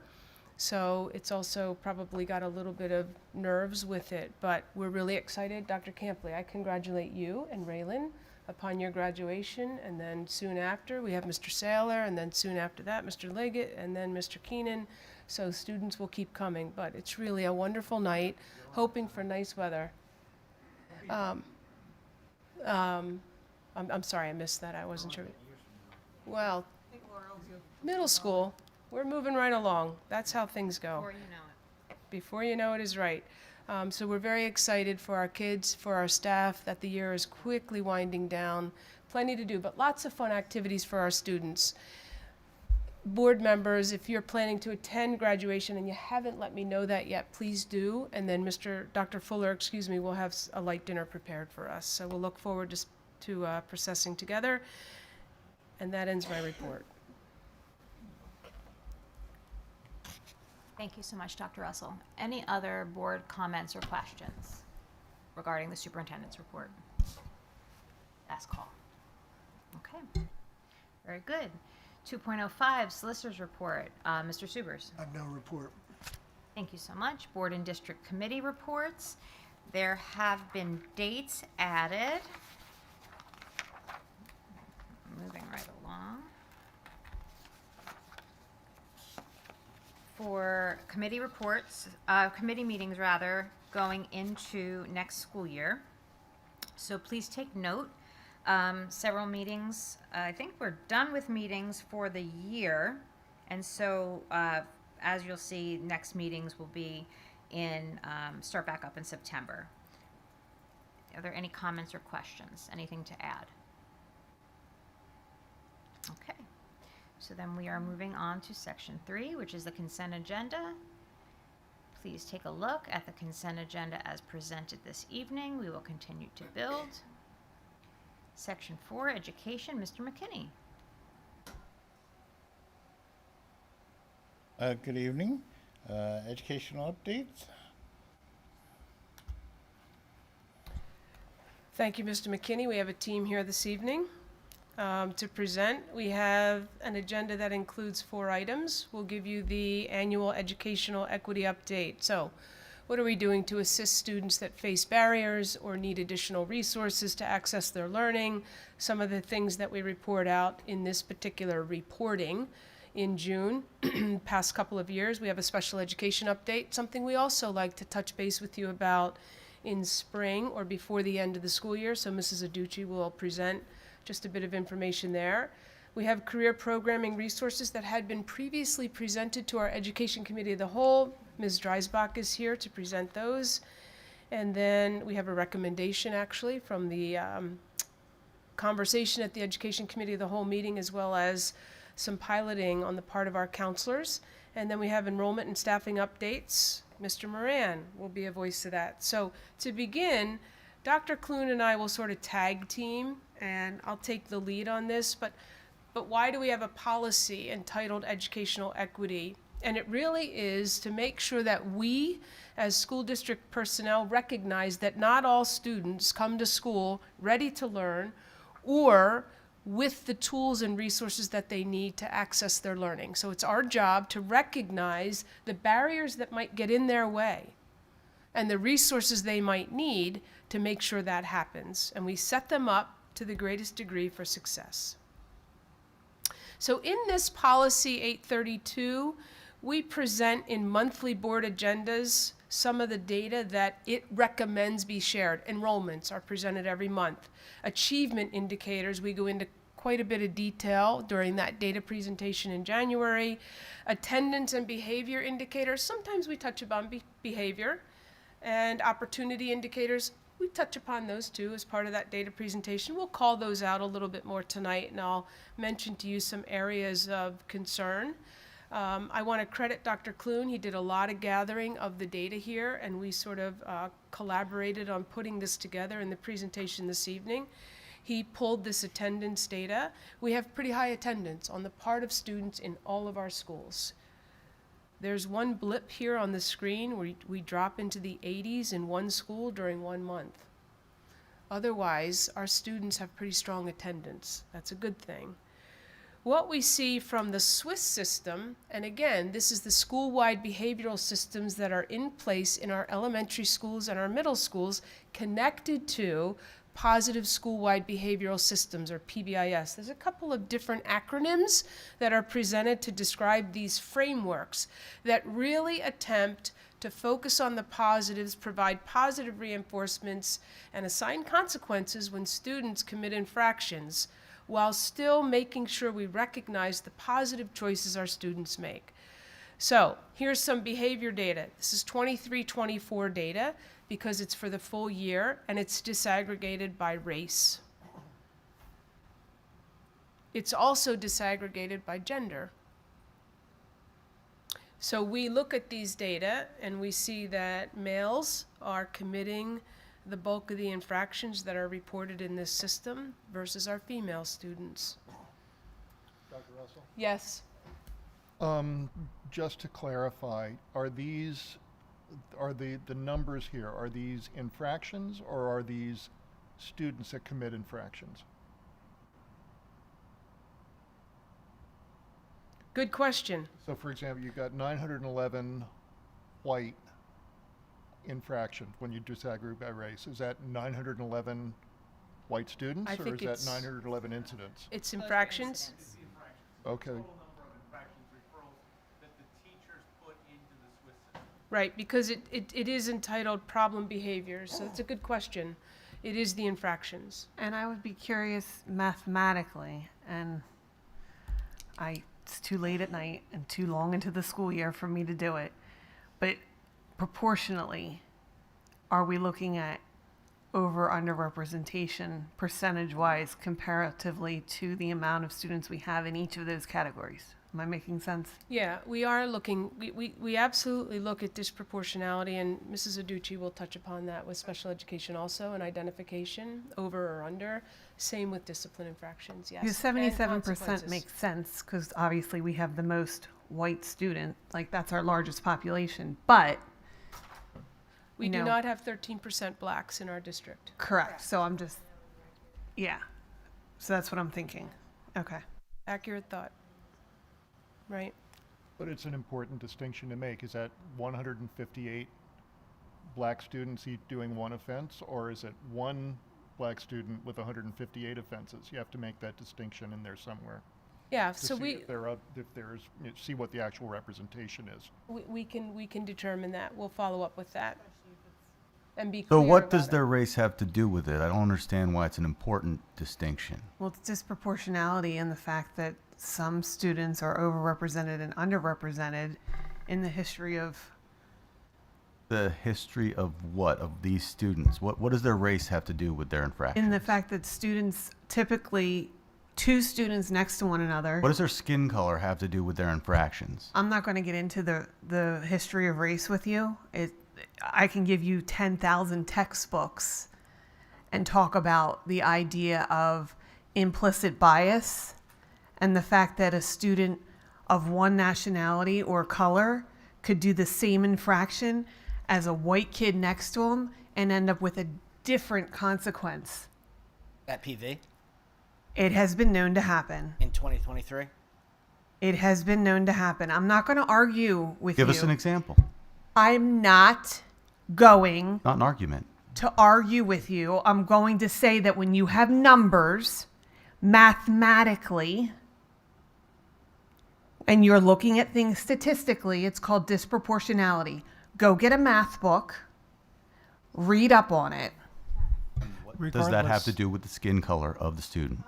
So it's also probably got a little bit of nerves with it. But we're really excited. Dr. Campley, I congratulate you and Raylan upon your graduation, and then soon after we have Mr. Saylor, and then soon after that Mr. Liggett, and then Mr. Keenan. So students will keep coming, but it's really a wonderful night, hoping for nice weather. I'm sorry I missed that. I wasn't sure. Well, middle school, we're moving right along. That's how things go. Before you know it. Before you know it is right. So we're very excited for our kids, for our staff, that the year is quickly winding down. Plenty to do, but lots of fun activities for our students. board members, if you're planning to attend graduation and you haven't let me know that yet, please do. And then Dr. Fuller, will have a light dinner prepared for us. So we'll look forward to processing together. And that ends my report. Thank you so much, Dr. Russell. Any other board comments or questions regarding the superintendent's report? Last call. Okay, very good. 2.05, solicitor's report. Mr. Subers. I have no report. Thank you so much. Board and district committee reports. There have been dates added. Moving right along. For committee reports, committee meetings rather, going into next school year. So please take note. Several meetings, I think we're done with meetings for the year. And so, as you'll see, next meetings will be start back up in September. Are there any comments or questions? Anything to add? Okay. So then we are moving on to section 3, which is the consent agenda. Please take a look at the consent agenda as presented this evening. We will continue to build. Section 4, education, Mr. McKinney. Good evening. Educational updates. Thank you, Mr. McKinney. We have a team here this evening to present. We have an agenda that includes 4 items. We'll give you the annual educational equity update. So, what are we doing to assist students that face barriers or need additional resources to access their learning? Some of the things that we report out in this particular reporting in June, past couple of years. We have a special education update, something we also like to touch base with you about in spring or before the end of the school year. So Mrs. Aducci will present just a bit of information there. We have career programming resources that had been previously presented to our Education Committee of the Whole. Ms. Dreisbach is here to present those. And then we have a recommendation actually from the conversation at the Education Committee of the Whole meeting, as well as some piloting on the part of our counselors. And then we have enrollment and staffing updates. Mr. Moran will be a voice to that. So to begin, Dr. Clune and I will sort of tag team, and I'll take the lead on this, but why do we have a policy entitled educational equity? And it really is to make sure that we, as school district personnel, recognize that not all students come to school ready to learn or with the tools and resources that they need to access their learning. So it's our job to recognize the barriers that might get in their way and the resources they might need to make sure that happens. And we set them up to the greatest degree for success. So in this policy 832, we present in monthly board agendas some of the data that it recommends be shared. Enrollments are presented every month. Achievement indicators, we go into quite a bit of detail during that data presentation in January. Attendance and behavior indicators, sometimes we touch upon behavior. And opportunity indicators, we touch upon those too as part of that data presentation. We'll call those out a little bit more tonight, and I'll mention to you some areas of concern. I want to credit Dr. Clune. He did a lot of gathering of the data here, and we sort of collaborated on putting this together in the presentation this evening. He pulled this attendance data. We have pretty high attendance on the part of students in all of our schools. There's one blip here on the screen where we drop into the 80s in one school during 1 month. Otherwise, our students have pretty strong attendance. That's a good thing. What we see from the Swiss system, and again, this is the school-wide behavioral systems that are in place in our elementary schools and our middle schools connected to positive school-wide behavioral systems, or PBIS. There's a couple of different acronyms that are presented to describe these frameworks that really attempt to focus on the positives, provide positive reinforcements, and assign consequences when students commit infractions, while still making sure we recognize the positive choices our students make. So here's some behavior data. This is 23-24 data because it's for the full year and it's disaggregated by race. It's also disaggregated by gender. So we look at these data and we see that males are committing the bulk of the infractions that are reported in this system versus our female students. Dr. Russell? Yes. Just to clarify, are the numbers here, are these infractions or are these students that commit infractions? Good question. So for example, you've got 911 white infractions when you disaggregate by race. Is that 911 white students I or think is that it's- 911 incidents? It's infractions. Okay. Right, because it is entitled problem behaviors, so it's a good question. It is the infractions. And I would be curious mathematically, and it's too late at night and too long into the school year for me to do it, but proportionally, are we looking at over underrepresentation percentage wise comparatively to the amount of students we have in each of those categories? Am I making sense? Yeah, we are looking, we absolutely look at disproportionality, and Mrs. Aducci will touch upon that with special education also, and identification, over or under. Same with discipline infractions, yes. Because and 77% consequences. makes sense, because obviously we have the most white student, like that's our largest population, but. We you do know, not have 13% blacks in our district. Correct, so I'm just, yeah. So that's what I'm thinking. Okay. Accurate thought. Right? But it's an important distinction to make. Is that 158 black students each doing one offense, or is it one black student with 158 offenses? You have to make that distinction in there somewhere. Yeah, To so see we, if there's, see what the actual representation is. we can determine that. We'll follow up with that. And be So clear what does about it. their race have to do with it? I don't understand why it's an important distinction. Well, it's disproportionality in the fact that some students are overrepresented and underrepresented in the history of. The history of what? Of these students? What does their race have to do with their infractions? In the fact that students, typically two students next to one another. What does their skin color have to do with their infractions? I'm not going to get into the history of race with you. I can give you 10,000 textbooks and talk about the idea of implicit bias and the fact that a student of one nationality or color could do the same infraction as a white kid next to him and end up with a different consequence. At PV It has been known to happen. in 2023? It has been known to happen. I'm not going to argue with you. Give us an example. I'm not going Not an argument. to argue with you. I'm going to say that when you have numbers mathematically and you're looking at things statistically, it's called disproportionality. Go get a math book, read up on it. What does that have to do with the skin color of the student?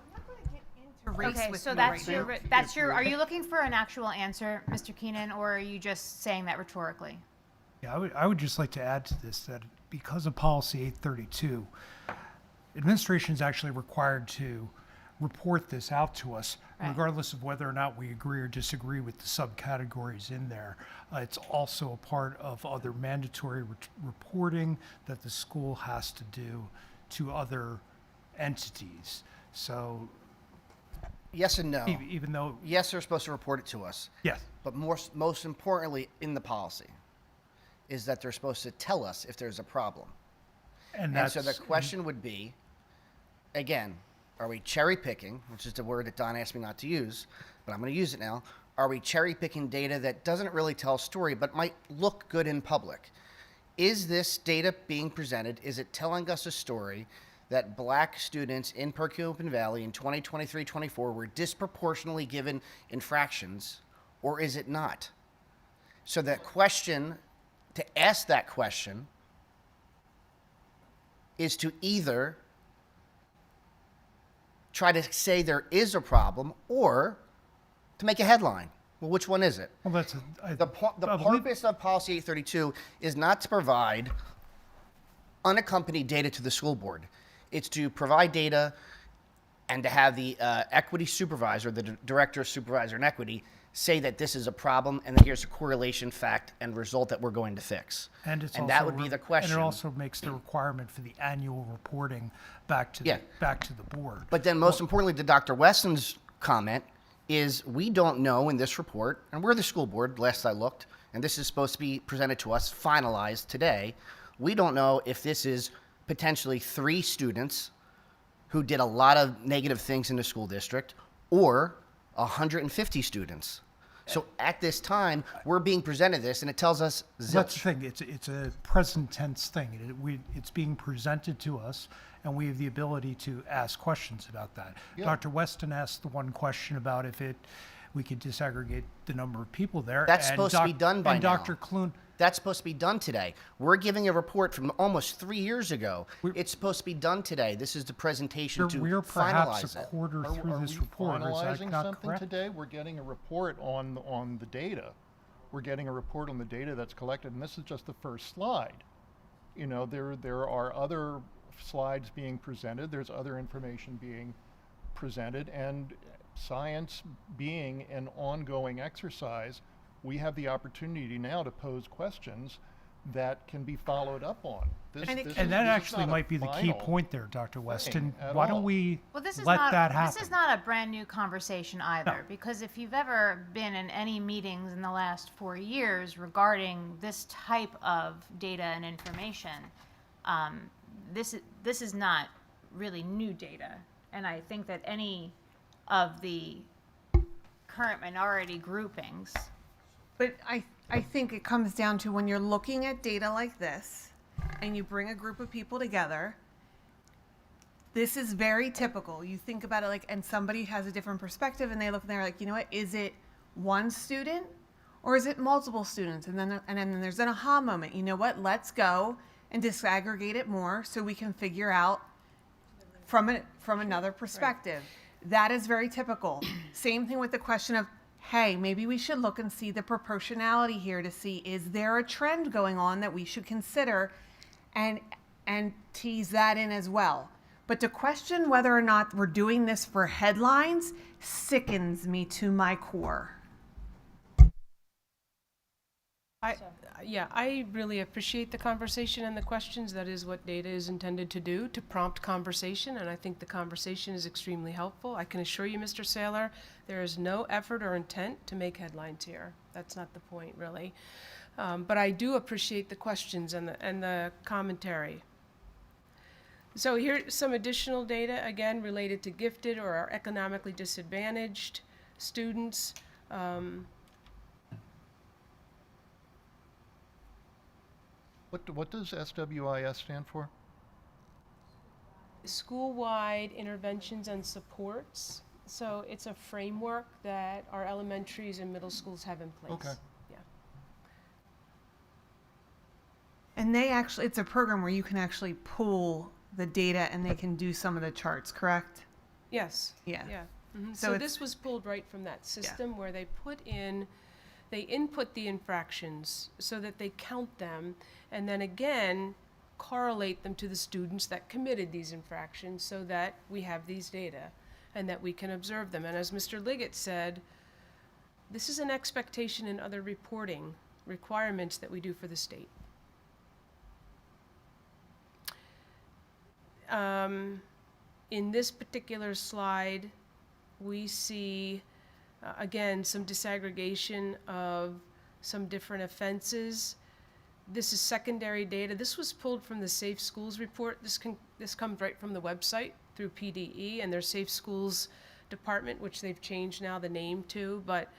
Okay, so that's your, are you looking for an actual answer, Mr. Keenan, or are you just saying that rhetorically? Yeah, I would just like to add to this that because of policy 832, administration is actually required to report this out to us, Right. regardless of whether or not we agree or disagree with the subcategories in there. It's also a part of other mandatory reporting that the school has to do to other entities. So Yes and no. even though, Yes, they're supposed to report it to us. yes, But most importantly in the policy is that they're supposed to tell us if there's a problem. and And that's so the question would be, again, are we cherry picking, which is the word that Don asked me not to use, but I'm going to use it now. Are we cherry picking data that doesn't really tell a story but might look good in public? Is this data being presented? Is it telling us a story that black students in Perkiomen Valley in 2023-24 were disproportionately given infractions, or is it not? So the question, to ask that question, is to either try to say there is a problem or to make a headline. Well, which one is it? well, that's The purpose of Policy 832 is not to provide unaccompanied data to the school board. It's to provide data and to have the equity supervisor, the director of supervisor and equity, say that this is a problem and that here's a correlation fact and result that we're going to fix. And it's and also that would be the question. And it also makes the requirement for the annual reporting back to Yeah. the board. But then most importantly to Dr. Weston's comment is we don't know in this report, and we're the school board, last I looked, and this is supposed to be presented to us, finalized today. We don't know if this is potentially 3 students who did a lot of negative things in the school district or 150 students. So at this time, we're being presented this, and it tells us zilch. That's the thing. It's a present tense thing. It's being presented to us, and we have the ability to ask questions about that. Yeah. Dr. Weston asked the one question about if we could disaggregate the number of people there. That's and supposed to be done by and now. Dr. Clune, That's supposed to be done today. We're giving a report from almost 3 years ago. We're- It's supposed to be done today. This is the presentation to we're perhaps finalize a it. quarter through this report. Is that finalizing not something correct? today? We're getting a report on the data. We're getting a report on the data that's collected, and this is just the first slide. You know, there are other slides being presented. There's other information being presented, and science being an ongoing exercise, we have the opportunity now to pose questions that can be followed up on. This, And it this can- is- And that this is actually not a might be the key final point there, Dr. Weston. at Why all. don't we Well, this is let not that happen? this is not a brand new conversation either, No. because if you've ever been in any meetings in the last 4 years regarding this type of data and information, this is not really new data, and I think that any of the current minority groupings. But I think it comes down to when you're looking at data like this and you bring a group of people together, this is very typical. You think about it like, and somebody has a different perspective and they look and they're like, you know what, is it one student or is it multiple students? And then there's an aha moment. You know what, let's go and disaggregate it more so we can figure out from another perspective. That is very typical. Same thing with the question of, hey, maybe we should look and see the proportionality here to see, is there a trend going on that we should consider and tease that in as well. But to question whether or not we're doing this for headlines sickens me to my core. I really appreciate the conversation and the questions. That is what data is intended to do, to prompt conversation, and I think the conversation is extremely helpful. I can assure you, Mr. Saylor, there is no effort or intent to make headlines here. That's not the point, really. But I do appreciate the questions and the commentary. So here's some additional data, again, related to gifted or our economically disadvantaged students. What does SWIS stand for? School-wide interventions and supports. So it's a framework that our elementaries and middle schools have in place. Okay. Yeah. And it's a program where you can actually pull the data and they can do some of the charts, correct? Yes. Yeah. Yeah. Mhm. So So it's- this was pulled right from that system where they input the infractions so that they count them and then again correlate them to the students that committed these infractions so that we have these data and that we can observe them. And as Mr. Liggett said, this is an expectation in other reporting requirements that we do for the state. In this particular slide, we see, again, some disaggregation of some different offenses. This is secondary data. This was pulled from the Safe Schools report. This comes right from the website through PDE and their Safe Schools department, which they've changed now the name to, but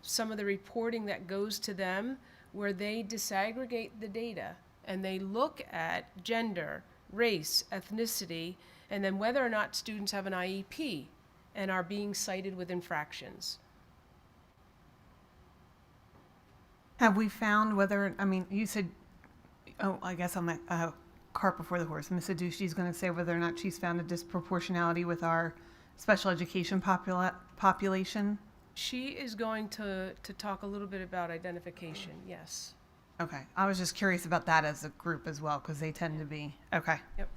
some of the reporting that goes to them where they disaggregate the data and they look at gender, race, ethnicity, and then whether or not students have an IEP and are being cited with infractions. Have we found whether, I mean, you said, I guess on the cart before the horse, Ms. Adushi's going to say whether or not she's found a disproportionality with our special education population? She is going to talk a little bit about identification, yes. Okay, I was just curious about that as a group as well, because they tend to be, okay. Yep.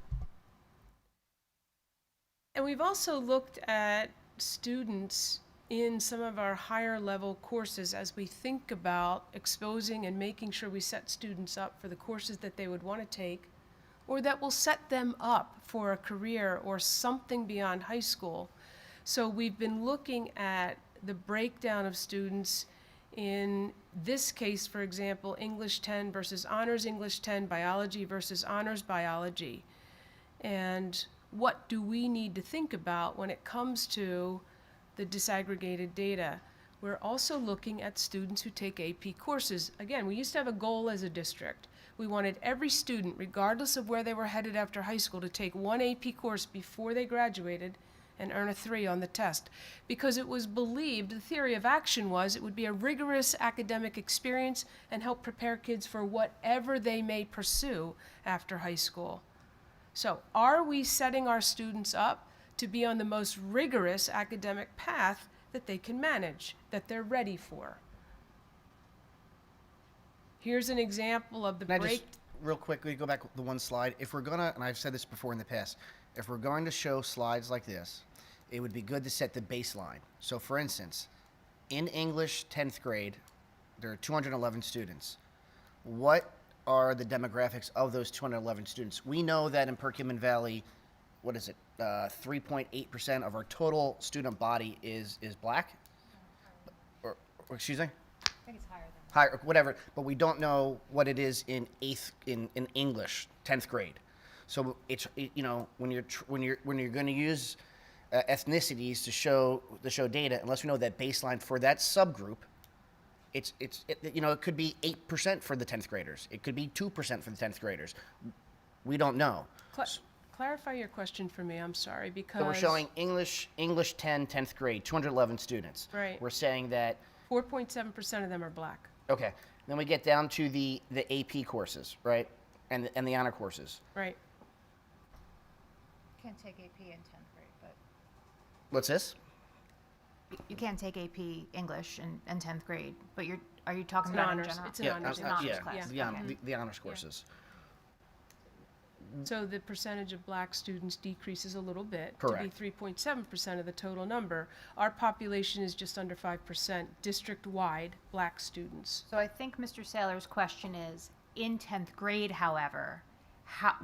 And we've also looked at students in some of our higher level courses as we think about exposing and making sure we set students up for the courses that they would want to take or that will set them up for a career or something beyond high school. So we've been looking at the breakdown of students in this case, for example, English 10 versus Honors English 10, Biology versus Honors Biology. And what do we need to think about when it comes to the disaggregated data? We're also looking at students who take AP courses. Again, we used to have a goal as a district. We wanted every student, regardless of where they were headed after high school, to take one AP course before they graduated and earn a 3 on the test. Because it was believed, the theory of action was, it would be a rigorous academic experience and help prepare kids for whatever they may pursue after high school. So are we setting our students up to be on the most rigorous academic path that they can manage, that they're ready for? Here's an example of the Can I break. just, real quickly, go back the one slide? If we're gonna, and I've said this before in the past, if we're going to show slides like this, it would be good to set the baseline. So for instance, in English 10th grade, there are 211 students. What are the demographics of those 211 students? We know that in Perkiomen Valley, what is it, 3.8% of our total student body is black? Or excuse me? I think it's higher than Higher, whatever, but we don't know what it is in in English, 10th grade. So you know, when you're going to use ethnicities to show data, unless we know that baseline for that subgroup, you know, it could be 8% for the 10th graders. It could be 2% for the 10th graders. We don't know. Clarify your question for me, I'm sorry, because... So we're showing English 10, 10th grade, 211 students. Right. We're saying that 4.7% of them are black. okay. Then we get down to the AP courses, right? And the honor courses. Right. Can't take AP in 10th grade, but What's this? you can't take AP English in 10th grade, but are you talking It's an about in honors. general? It's an honors. An honors yeah, class. the, Okay. the honors courses. So the percentage of black students decreases a little bit Correct. to be 3.7% of the total number. Our population is just under 5% district-wide black students. So I think Mr. Saylor's question is, in 10th grade, however,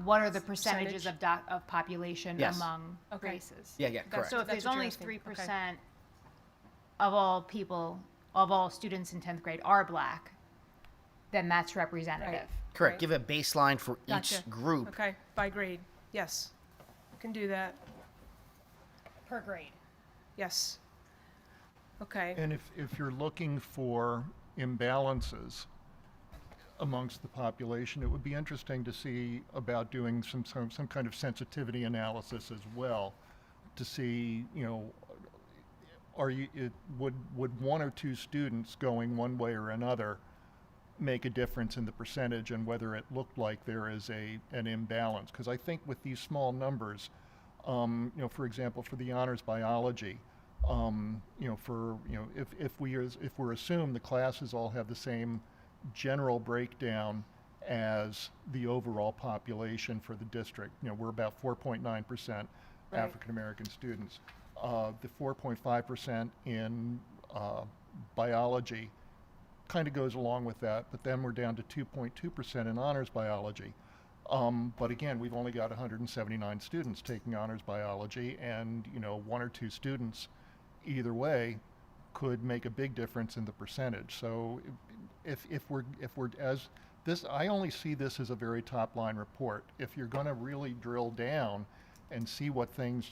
what are the percentages of population Yes. among Okay. races? Yeah, correct. So if That's there's what you're only asking. 3% of all people, of all students in 10th grade are black, then that's representative. Correct. Right. Give a baseline for Gotcha. each group. Okay, by grade. Yes. Can do that. Per grade. Yes. Okay. And if you're looking for imbalances amongst the population, it would be interesting to see about doing some kind of sensitivity analysis as well, to see, you know, would one or two students going one way or another make a difference in the percentage and whether it looked like there is an imbalance? Because I think with these small numbers, you know, for example, for the honors biology, you know, if we're assumed the classes all have the same general breakdown as the overall population for the district, you know, we're about 4.9% Right. African American students. The 4.5% in biology kind of goes along with that, but then we're down to 2.2% in honors biology. But again, we've only got 179 students taking honors biology, and you know, one or two students either way could make a big difference in the percentage. So if we're as this, I only see this as a very top line report. If you're going to really drill down and see what things,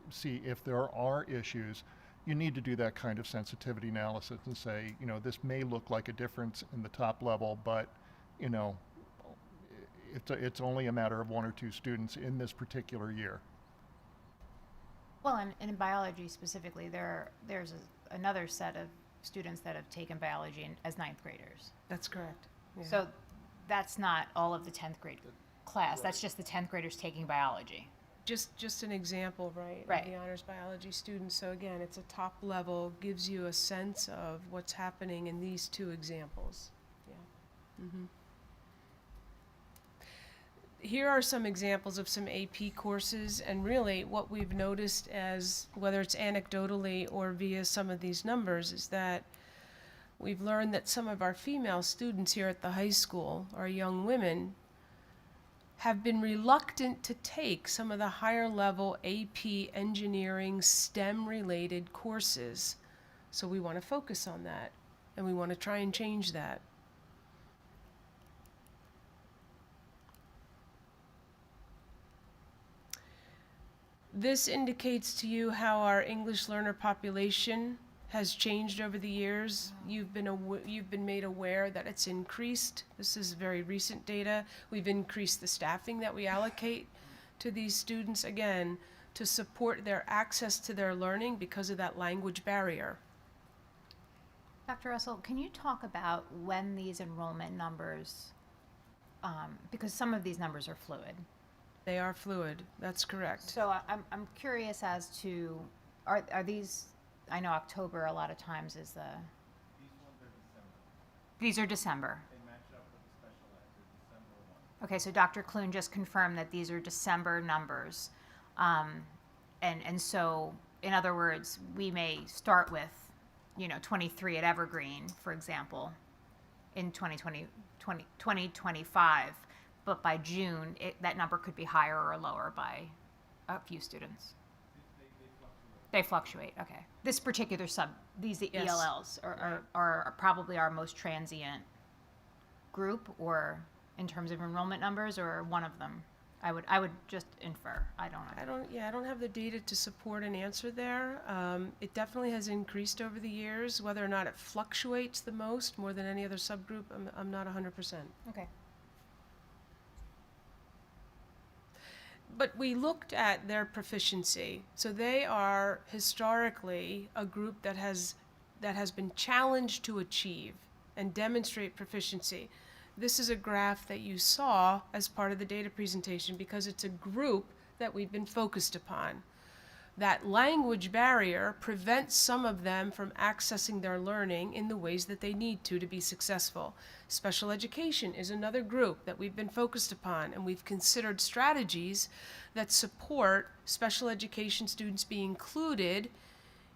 see if there are issues, you need to do that kind of sensitivity analysis and say, you know, this may look like a difference in the top level, but, you know, it's only a matter of one or two students in this particular year. Well, and in biology specifically, there's another set of students that have taken biology as 9th graders. That's correct. Yeah. So that's not all of the 10th grade class. That's just the 10th graders taking biology. Just an example, right? Right. Of the honors biology students. So again, it's a top level, gives you a sense of what's happening in these two examples. Yeah. here are some examples of some AP courses, and really what we've noticed, as whether it's anecdotally or via some of these numbers, is that we've learned that some of our female students here at the high school, our young women, have been reluctant to take some of the higher level AP engineering STEM related courses. So we want to focus on that, and we want to try and change that. This indicates to you how our English learner population has changed over the years. You've been made aware that it's increased. This is very recent data. We've increased the staffing that we allocate to these students, again, to support their access to their learning because of that language barrier. Dr. Russell, can you talk about when these enrollment numbers, because some of these numbers are fluid. They are fluid, that's correct. So I'm curious as to, are these, I know October a lot of times is the. These are December. They match up with the special ed, they're December 1. Okay, so Dr. Clune just confirmed that these are December numbers. And so, in other words, we may start with, 23 at Evergreen, for example, in 2025. But by June, that number could be higher or lower by a few students. They fluctuate. Okay. This particular these Yes. ELLs are probably our most transient group, or in terms of enrollment numbers, or one of them. I would just infer. I don't know. I don't have the data to support an answer there. It definitely has increased over the years. Whether or not it fluctuates the most, more than any other subgroup, I'm not 100%. Okay. But we looked at their proficiency. So they are historically a group that has been challenged to achieve and demonstrate proficiency. This is a graph that you saw as part of the data presentation because it's a group that we've been focused upon. That language barrier prevents some of them from accessing their learning in the ways that they need to be successful. Special education is another group that we've been focused upon, and we've considered strategies that support special education students being included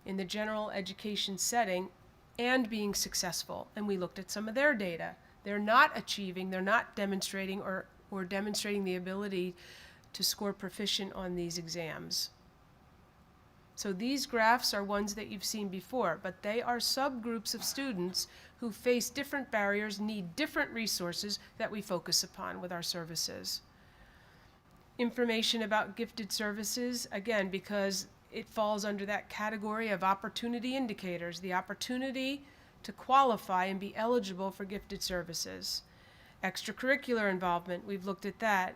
in the general education setting and being successful. And we looked at some of their data. They're not achieving, they're not demonstrating or demonstrating the ability to score proficient on these exams. So these graphs are ones that you've seen before, but they are subgroups of students who face different barriers, need different resources that we focus upon with our services. Information about gifted services, again, because it falls under that category of opportunity indicators, the opportunity to qualify and be eligible for gifted services. Extracurricular involvement, we've looked at that.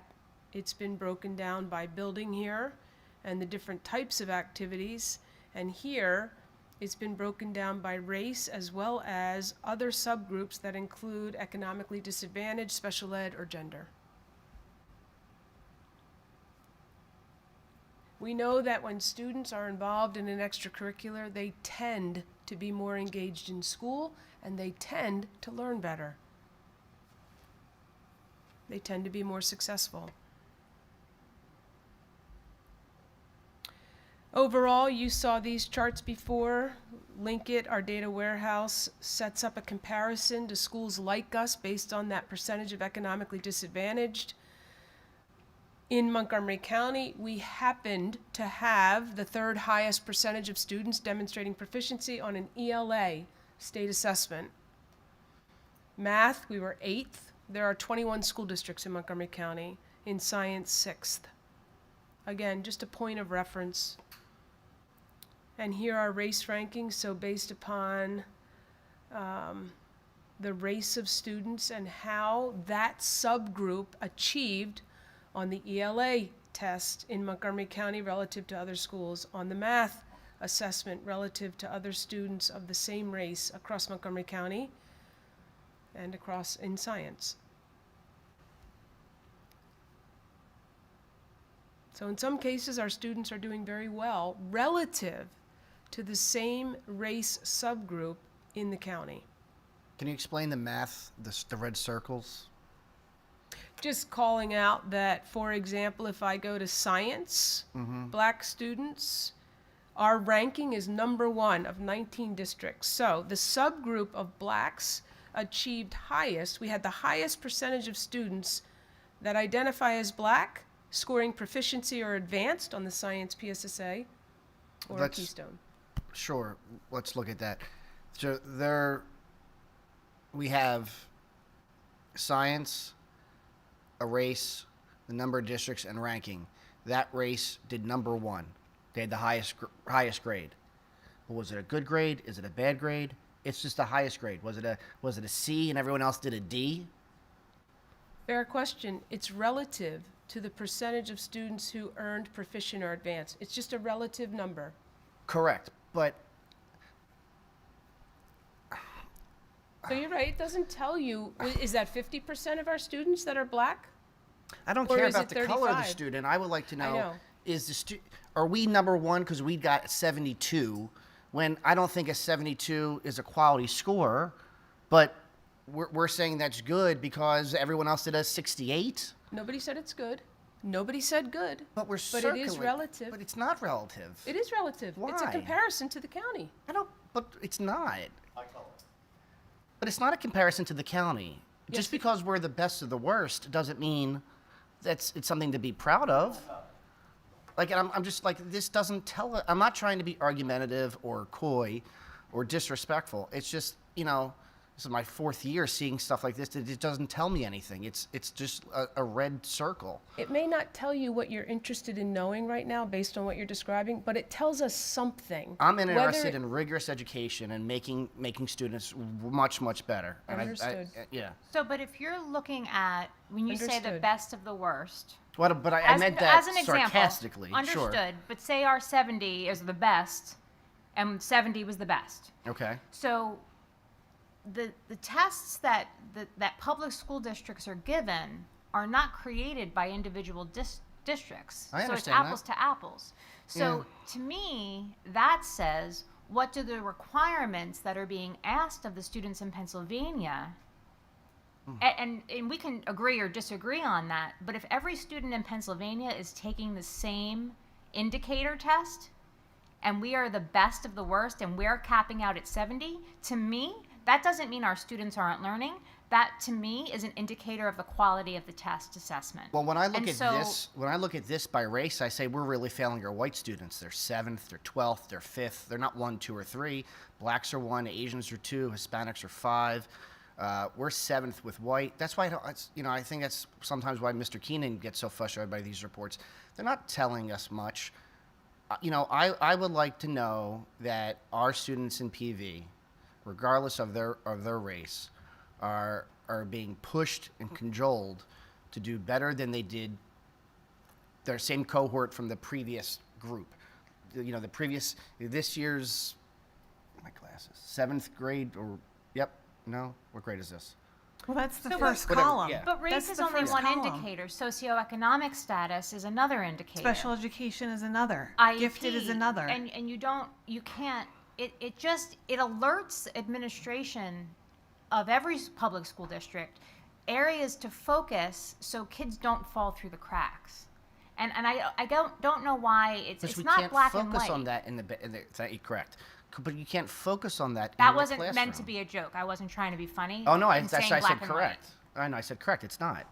It's been broken down by building here and the different types of activities. And here, it's been broken down by race as well as other subgroups that include economically disadvantaged, special ed, or gender. We know that when students are involved in an extracurricular, they tend to be more engaged in school and they tend to learn better. They tend to be more successful. Overall, you saw these charts before. Linkit, our data warehouse, sets up a comparison to schools like us based on that percentage of economically disadvantaged. In Montgomery County, we happened to have the third highest percentage of students demonstrating proficiency on an ELA state assessment. Math, we were 8th. There are 21 school districts in Montgomery County. In science, 6th. Again, just a point of reference. And here are race rankings, so based upon the race of students and how that subgroup achieved on the ELA test in Montgomery County relative to other schools, on the math assessment relative to other students of the same race across Montgomery County, and across in science. So in some cases, our students are doing very well relative to the same race subgroup in the county. Can you explain the math, the red circles? Just calling out that, for example, if I go to science, black students, our ranking is number 1 of 19 districts. So the subgroup of blacks achieved highest. We had the highest percentage of students that identify as black scoring proficiency or advanced on the science PSSA or Let's- Keystone. Sure, let's look at that. So we have science, a race, the number of districts, and ranking. That race did number 1. They had the highest grade. Well, was it a good grade? Is it a bad grade? It's just the highest grade. Was it a C and everyone else did a D? Fair question. It's relative to the percentage of students who earned proficient or advanced. It's just a relative number. Correct, but So you're right, it doesn't tell you, is that 50% of our students that are black? I don't Or care is about it the color of the 35? student. I would like to know, know. are we number 1 because we got 72 when I don't think a 72 is a quality score, but we're saying that's good because everyone else did a 68? Nobody said it's good. Nobody said good. But we're But it is circling- relative. But it's not relative. It is relative. It's a Why? comparison to the county. But it's not. But it's not a comparison to the county. Yes, Just it- because we're the best of the worst doesn't mean it's something to be proud of. Like, and I'm just like, this doesn't tell it. I'm not trying to be argumentative or coy or disrespectful. It's just, this is my 4th year seeing stuff like this. It doesn't tell me anything. It's just a red circle. It may not tell you what you're interested in knowing right now based on what you're describing, but it tells us something. I'm Whether interested it- in rigorous education and making students much better. And Understood. Yeah. So, but if you're looking at, when you say the Understood. best of the worst, But I as, meant that as an example, sarcastically. understood, Sure. but say our 70 is the best, and 70 was the best. Okay. So the tests that public school districts are given are not created by individual districts. I so it's understand that. apples to apples. So to me, that says, what do the requirements that are being asked of the students in Pennsylvania, and we can agree or disagree on that, but if every student in Pennsylvania is taking the same indicator test, and we are the best of the worst, and we're capping out at 70, to me, that doesn't mean our students aren't learning. That, to me, is an indicator of the quality of the test assessment. Well, when I look And at so- this by race, I say we're really failing our white students. They're 7th, they're 12th, they're 5th. They're not 1, 2, or 3. Blacks are 1, Asians are 2, Hispanics are 5. We're 7th with white. That's why I think that's sometimes why Mr. Keenan gets so frustrated by these reports. They're not telling us much. I would like to know that our students in PV, regardless of their race, are being pushed and cajoled to do better than they did their same cohort from the previous group. This year's, my classes, 7th grade what grade is this? Well, that's the So first Whatever, column. yeah. But race That's is the only first one column. indicator. Socioeconomic status is another indicator. Special education is another. IEP, Gifted is another. And you can't, it alerts administration of every public school district areas to focus so kids don't fall through the cracks. And I don't know why Because it's we not can't black and focus white. on that correct. But you can't focus on that. That in the wasn't meant to classroom. be a joke. I wasn't trying to be funny. Oh no, in that's saying I black said and correct. white. I know I said correct. It's not.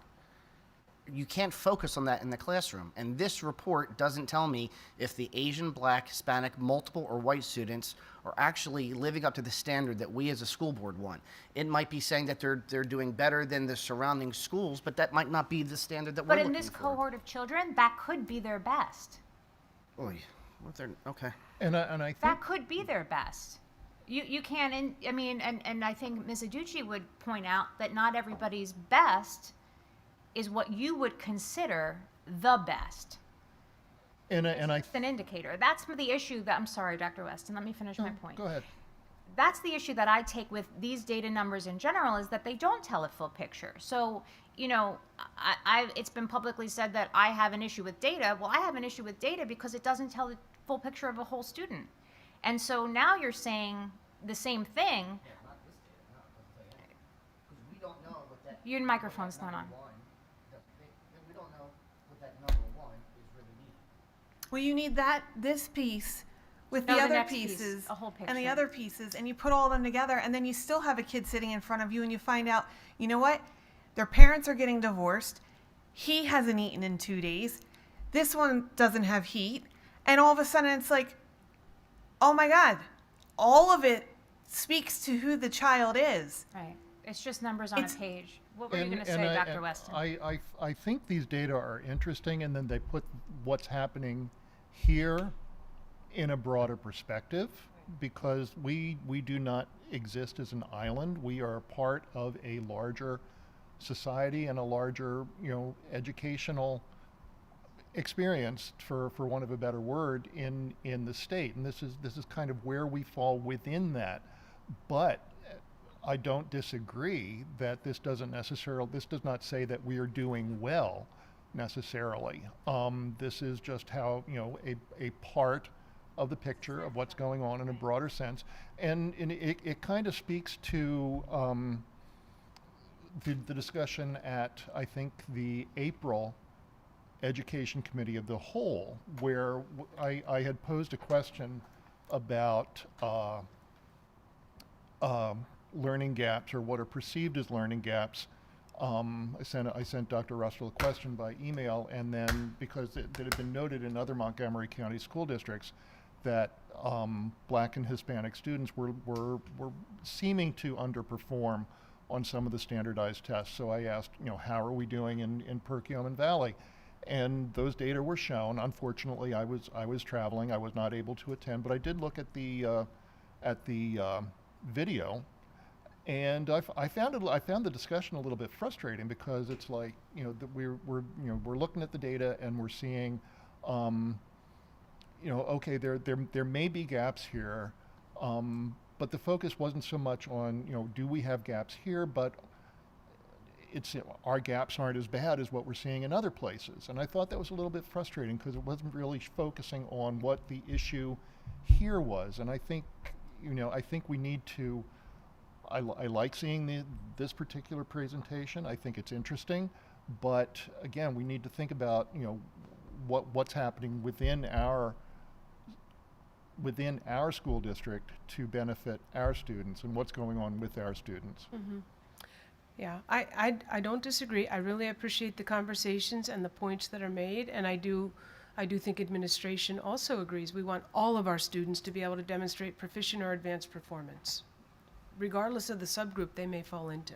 You can't focus on that in the classroom. And this report doesn't tell me if the Asian, Black, Hispanic, multiple, or white students are actually living up to the standard that we as a school board want. It might be saying that they're doing better than the surrounding schools, but that might not be the standard that But we're in looking this for. cohort of children, that could be their best. Oy, okay. And I think That could be their best. You can, and I think Ms. Aducci would point out that not everybody's best is what you would consider the best. and I It's an indicator. That's the issue that, I'm sorry, Dr. Weston, let me finish my point. go ahead. That's the issue that I take with these data numbers in general, is that they don't tell a full picture. So, it's been publicly said that I have an issue with data. Well, I have an issue with data because it doesn't tell the full picture of a whole student. And so now you're saying the same thing. We don't know what that Your microphone's not on. Well, you need this piece with No, the the other next piece, pieces a whole and the picture. other pieces, and you put all of them together, and then you still have a kid sitting in front of you, and you find out, you know what? Their parents are getting divorced. He hasn't eaten in 2 days. This one doesn't have heat, and all of a sudden it's like, oh my God, all of it speaks to who the child is. Right. It's just numbers on a It's- page. What were you going to say, Dr. Weston? I think these data are interesting, and then they put what's happening here in a broader perspective, because we do not exist as an island. We are part of a larger society and a larger, educational experience, for want of a better word, in the state. And this is kind of where we fall within that. But I don't disagree that this does not say that we are doing well necessarily. This is just how, a part of the picture of what's going on in a broader sense. And it kind of speaks to the discussion at, I think, the April Education Committee of the Whole, where I had posed a question about learning gaps, or what are perceived as learning gaps. I sent Dr. Russell a question by email, and then because it had been noted in other Montgomery County school districts that Black and Hispanic students were seeming to underperform on some of the standardized tests. So I asked, how are we doing in Perkiomen Valley? And those data were shown. Unfortunately, I was traveling. I was not able to attend, but I did look at the video, and I found the discussion a little bit frustrating, because it's like, that we're looking at the data and we're seeing, okay, there may be gaps here, but the focus wasn't so much on, do we have gaps here, but our gaps aren't as bad as what we're seeing in other places. And I thought that was a little bit frustrating, because it wasn't really focusing on what the issue here was. And I think, we need to, I like seeing this particular presentation. I think it's interesting, but again, we need to think about, what's happening within our school district to benefit our students, and what's going on with our students. Yeah, I don't disagree. I really appreciate the conversations and the points that are made, and I do think administration also agrees. We want all of our students to be able to demonstrate proficient or advanced performance, regardless of the subgroup they may fall into.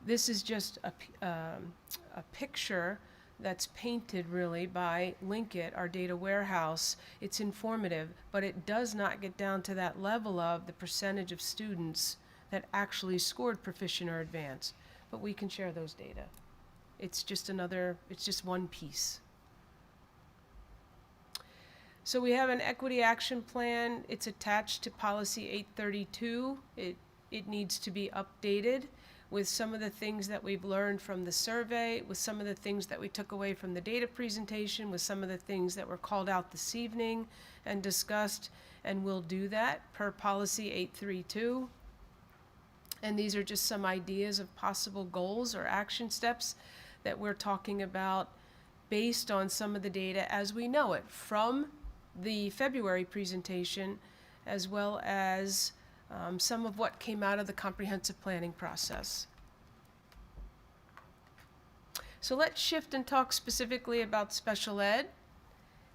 This is just a picture that's painted really by Linkit, our data warehouse. It's informative, but it does not get down to that level of the percentage of students that actually scored proficient or advanced. But we can share those data. It's just one piece. So we have an equity action plan. It's attached to policy 832. It needs to be updated with some of the things that we've learned from the survey, with some of the things that we took away from the data presentation, with some of the things that were called out this evening and discussed, and we'll do that per policy 832. And these are just some ideas of possible goals or action steps that we're talking about based on some of the data as we know it from the February presentation, as well as some of what came out of the comprehensive planning process. So let's shift and talk specifically about special ed.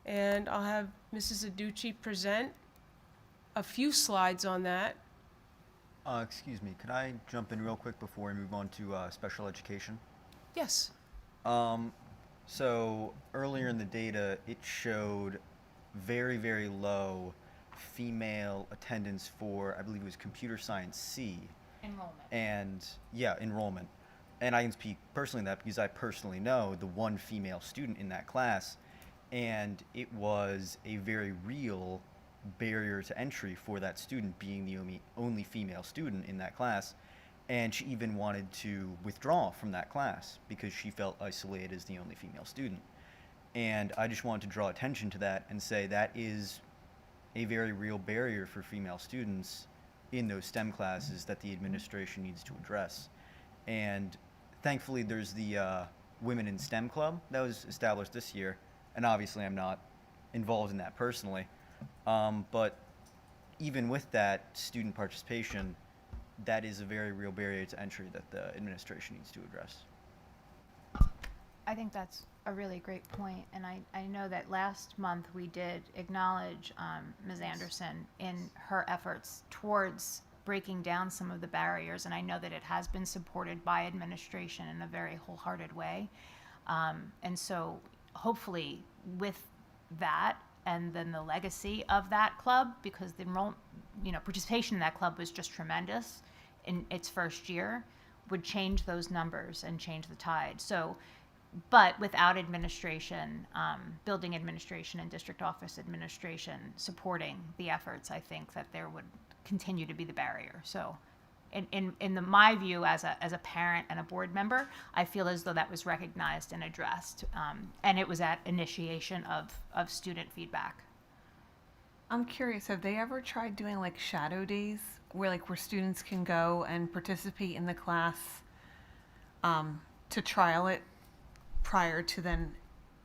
And I'll have Mrs. Aducci present a few slides on that. Excuse me, could I jump in real quick before we move on to special education? Yes. So earlier in the data, it showed very, very low female attendance for, I believe it was computer science C. Enrollment. And yeah, enrollment. And I can speak personally on that because I personally know the one female student in that class, and it was a very real barrier to entry for that student, being the only female student in that class. And she even wanted to withdraw from that class because she felt isolated as the only female student. And I just wanted to draw attention to that and say that is a very real barrier for female students in those STEM classes that the administration needs to address. And thankfully there's the Women in STEM Club that was established this year. And obviously I'm not involved in that personally. But even with that student participation, that is a very real barrier to entry that the administration needs to address. I think that's a really great point, and I know that last month we did acknowledge Ms. Anderson in her efforts towards breaking down some of the barriers, and I know that it has been supported by administration in a very wholehearted way. And so hopefully with that and then the legacy of that club, because the participation in that club was just tremendous in its first year, would change those numbers and change the tide. So, but without administration, building administration and district office administration supporting the efforts, I think that there would continue to be the barrier. So my view as a parent and a board member, I feel as though that was recognized and addressed, and it was at initiation of student feedback. I'm curious, have they ever tried doing like shadow days where students can go and participate in the class to trial it prior to then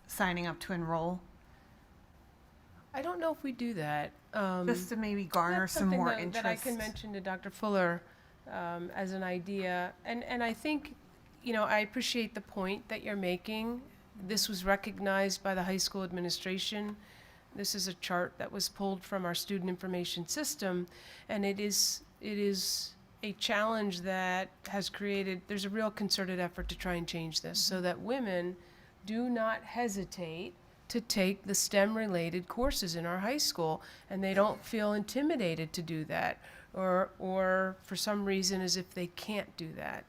signing up to enroll? I don't know if we do that. Just to maybe garner That's some something more that interest. I can mention to Dr. Fuller as an idea. And I think, I appreciate the point that you're making. This was recognized by the high school administration. This is a chart that was pulled from our student information system, and it is a challenge that has created, there's a real concerted effort to try and change this so that women do not hesitate to take the STEM-related courses in our high school, and they don't feel intimidated to do that, or for some reason as if they can't do that.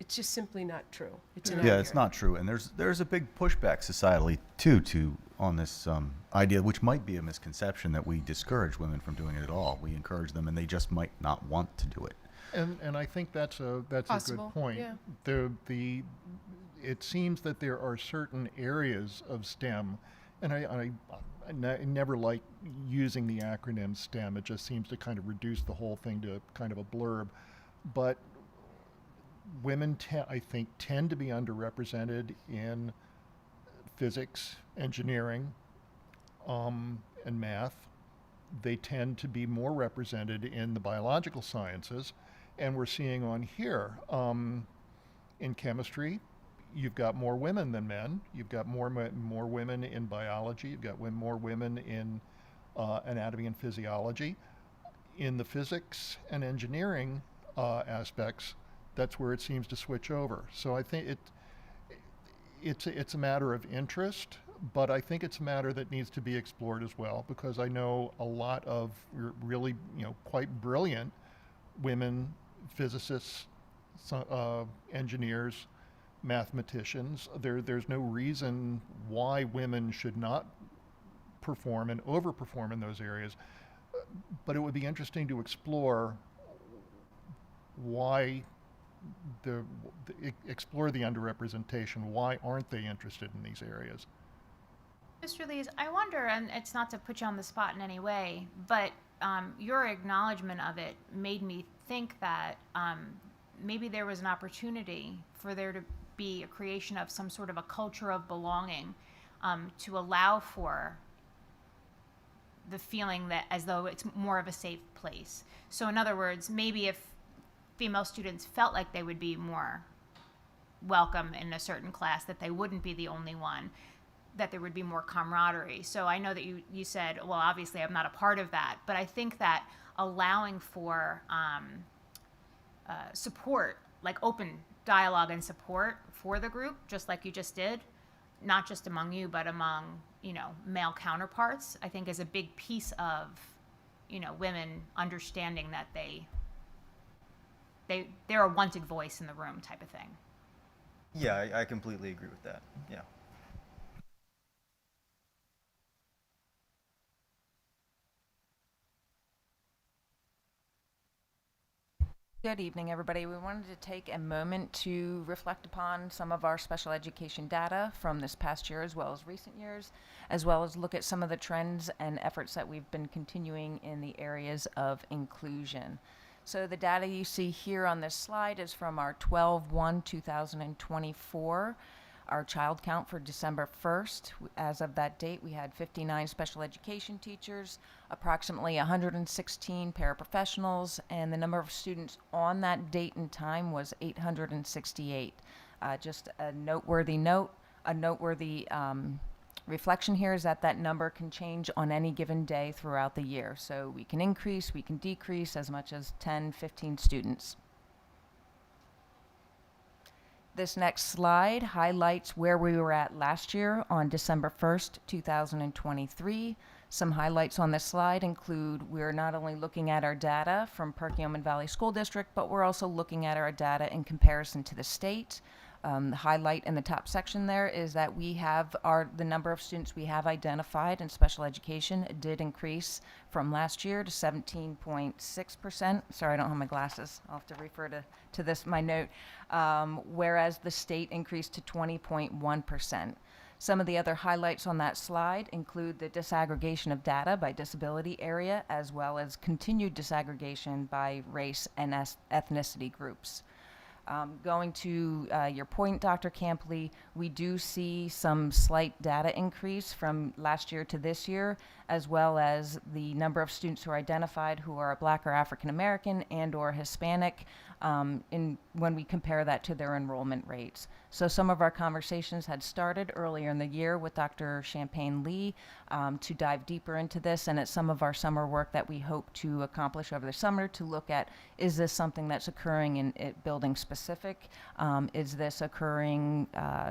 It's just simply not true. It's Yeah, it's not true, and there's a big pushback societally too on this idea, which might be a misconception, that we discourage women from doing it at all. We encourage them, and they just might not want to do it. And I think that's a Possible, good point. yeah. It seems that there are certain areas of STEM, and I never like using the acronym STEM. It just seems to kind of reduce the whole thing to kind of a blurb. But women, I think, tend to be underrepresented in physics, engineering, and math. They tend to be more represented in the biological sciences, and we're seeing on here in chemistry, you've got more women than men. You've got more women in biology. You've got more women in anatomy and physiology. In the physics and engineering aspects, that's where it seems to switch over. So I think it's a matter of interest, but I think it's a matter that needs to be explored as well, because I know a lot of really quite brilliant women physicists, engineers, mathematicians. There's no reason why women should not perform and overperform in those areas, but it would be interesting to explore why explore the underrepresentation. Why aren't they interested in these areas? Mr. Lees, I wonder, and it's not to put you on the spot in any way, but your acknowledgement of it made me think that maybe there was an opportunity for there to be a creation of some sort of a culture of belonging to allow for the feeling that as though it's more of a safe place. So in other words, maybe if female students felt like they would be more welcome in a certain class, that they wouldn't be the only one, that there would be more camaraderie. So I know that you said, well, obviously I'm not a part of that, but I think that allowing for support, like open dialogue and support for the group, just like you just did, not just among you, but among, male counterparts, I think is a big piece of, women understanding that they're a wanted voice in the room type of thing. Yeah, I completely agree with that. Yeah. Good evening, everybody. We wanted to take a moment to reflect upon some of our special education data from this past year as well as recent years, as well as look at some of the trends and efforts that we've been continuing in the areas of inclusion. So the data you see here on this slide is from our 12/1/2024. our child count for December 1st. As of that date, we had 59 special education teachers, approximately 116 paraprofessionals, and the number of students on that date and time was 868. Just a noteworthy reflection here is that that number can change on any given day throughout the year. So we can increase, we can decrease as much as 10, 15 students. This next slide highlights where we were at last year on December 1st, 2023. Some highlights on this slide include we're not only looking at our data from Perkiomen Valley School District, but we're also looking at our data in comparison to the state. The highlight in the top section there is that we have the number of students we have identified in special education did increase from last year to 17.6%. Sorry, I don't have my glasses. I'll have to refer to this, my note. Whereas the state increased to 20.1%. Some of the other highlights on that slide include the disaggregation of data by disability area, as well as continued disaggregation by race and ethnicity groups. Going to your point, Dr. Campley, we do see some slight data increase from last year to this year, as well as the number of students who are identified who are Black or African American and or Hispanic when we compare that to their enrollment rates. So some of our conversations had started earlier in the year with Dr. Champagne Lee to dive deeper into this, and it's some of our summer work that we hope to accomplish over the summer to look at, is this something that's occurring in building specific? Is this occurring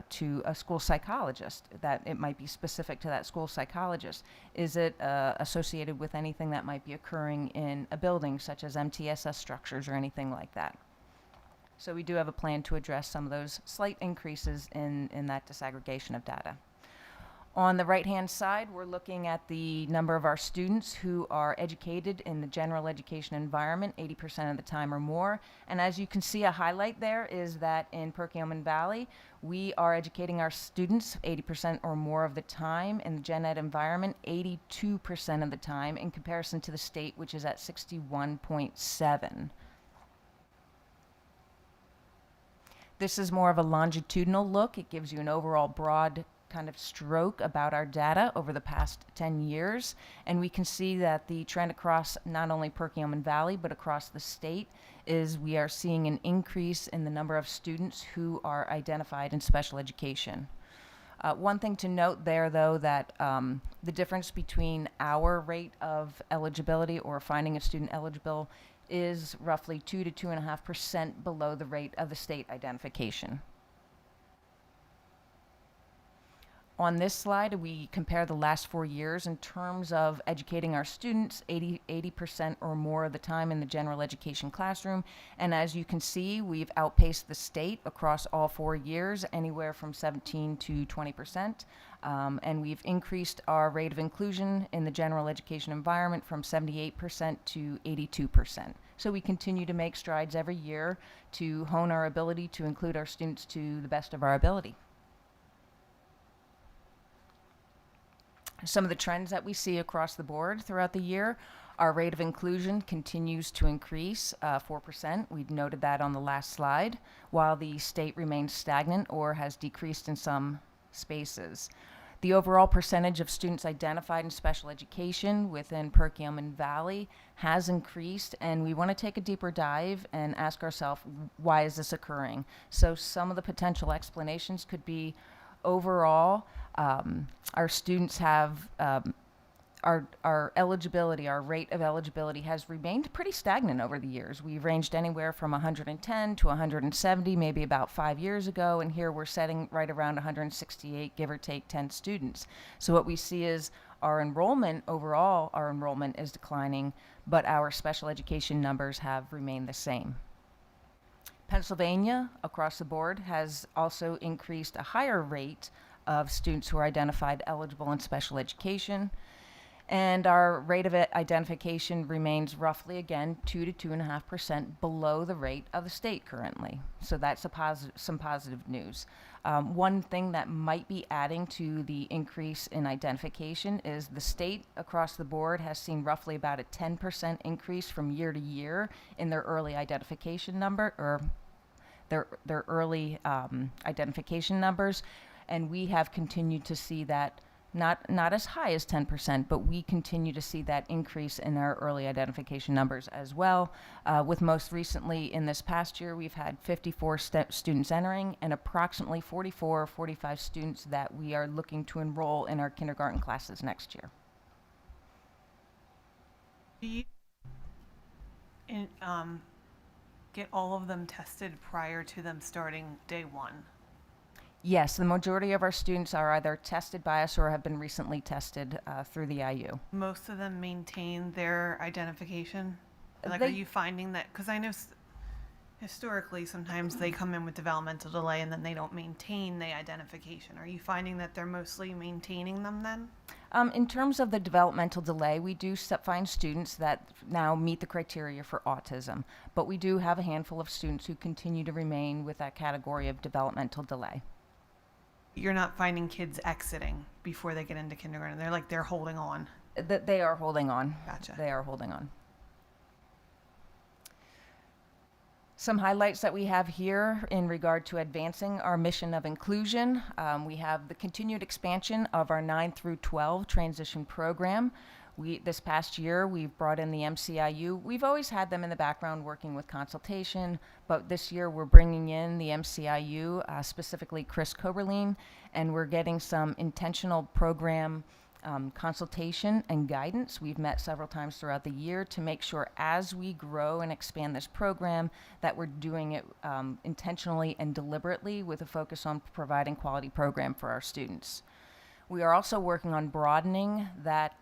to a school psychologist, that it might be specific to that school psychologist? Is it associated with anything that might be occurring in a building, such as MTSS structures or anything like that? So we do have a plan to address some of those slight increases in that disaggregation of data. On the right-hand side, we're looking at the number of our students who are educated in the general education environment 80% of the time or more. And as you can see, a highlight there is that in Perkiomen Valley, we are educating our students 80% or more of the time. In the gen ed environment, 82% of the time, in comparison to the state, which is at 61.7. This is more of a longitudinal look. It gives you an overall broad kind of stroke about our data over the past 10 years. And we can see that the trend across not only Perkiomen Valley, but across the state is we are seeing an increase in the number of students who are identified in special education. One thing to note there, though, that the difference between our rate of eligibility or finding a student eligible is roughly 2 to 2.5% below the rate of the state identification. On this slide, we compare the last 4 years in terms of educating our students 80% or more of the time in the general education classroom. And as you can see, we've outpaced the state across all 4 years, anywhere from 17 to 20%. And we've increased our rate of inclusion in the general education environment from 78% to 82%. So we continue to make strides every year to hone our ability to include our students to the best of our ability. Some of the trends that we see across the board throughout the year, our rate of inclusion continues to increase, 4%. We noted that on the last slide, while the state remains stagnant or has decreased in some spaces. The overall percentage of students identified in special education within Perkiomen Valley has increased, and we want to take a deeper dive and ask ourselves, why is this occurring? So some of the potential explanations could be overall, our students have our eligibility, our rate of eligibility has remained pretty stagnant over the years. We've ranged anywhere from 110 to 170, maybe about 5 years ago, and here we're setting right around 168, give or take 10 students. So what we see is our enrollment, overall, our enrollment is declining, but our special education numbers have remained the same. Pennsylvania, across the board, has also increased a higher rate of students who are identified eligible in special education. And our rate of identification remains roughly, again, 2 to 2.5% below the rate of the state currently. So that's some positive news. One thing that might be adding to the increase in identification is the state across the board has seen roughly about a 10% increase from year to year in their early identification number, or their early identification numbers. and we have continued to see that not as high as 10%, but we continue to see that increase in our early identification numbers as well. With most recently in this past year, we've had 54 students entering and approximately 44 or 45 students that we are looking to enroll in our kindergarten classes next year. Do you get all of them tested prior to them starting day one? Yes, the majority of our students are either tested by us or have been recently tested through the IU. Most of them maintain their identification? Like, They- are you finding that, because I know historically sometimes they come in with developmental delay and then they don't maintain the identification. Are you finding that they're mostly maintaining them then? In terms of the developmental delay, we do find students that now meet the criteria for autism, but we do have a handful of students who continue to remain with that category of developmental delay. You're not finding kids exiting before they get into kindergarten. They're holding on. That they are holding on. Gotcha. They are holding on. Some highlights that we have here in regard to advancing our mission of inclusion. We have the continued expansion of our 9 through 12 transition program. This past year, we've brought in the MCIU. We've always had them in the background working with consultation, but this year we're bringing in the MCIU, specifically Chris Koberlein, and we're getting some intentional program consultation and guidance. We've met several times throughout the year to make sure as we grow and expand this program that we're doing it intentionally and deliberately with a focus on providing quality program for our students. We are also working on broadening that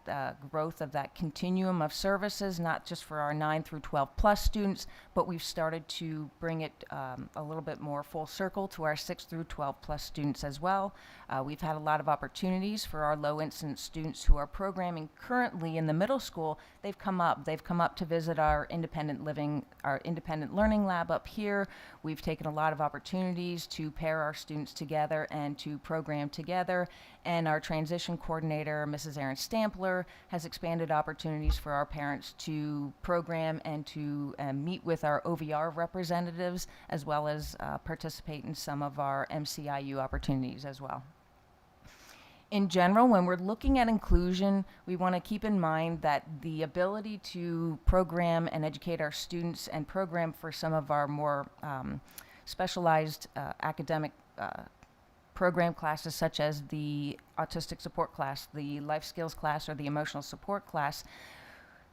growth of that continuum of services, not just for our 9 through 12 plus students, but we've started to bring it a little bit more full circle to our 6 through 12 plus students as well. We've had a lot of opportunities for our low incidence students who are programming currently in the middle school. They've come up to visit our independent learning lab up here. We've taken a lot of opportunities to pair our students together and to program together. And our transition coordinator, Mrs. Erin Stampler, has expanded opportunities for our parents to program and to meet with our OVR representatives, as well as participate in some of our MCIU opportunities as well. In general, when we're looking at inclusion, we want to keep in mind that the ability to program and educate our students and program for some of our more specialized academic program classes, such as the autistic support class, the life skills class, or the emotional support class,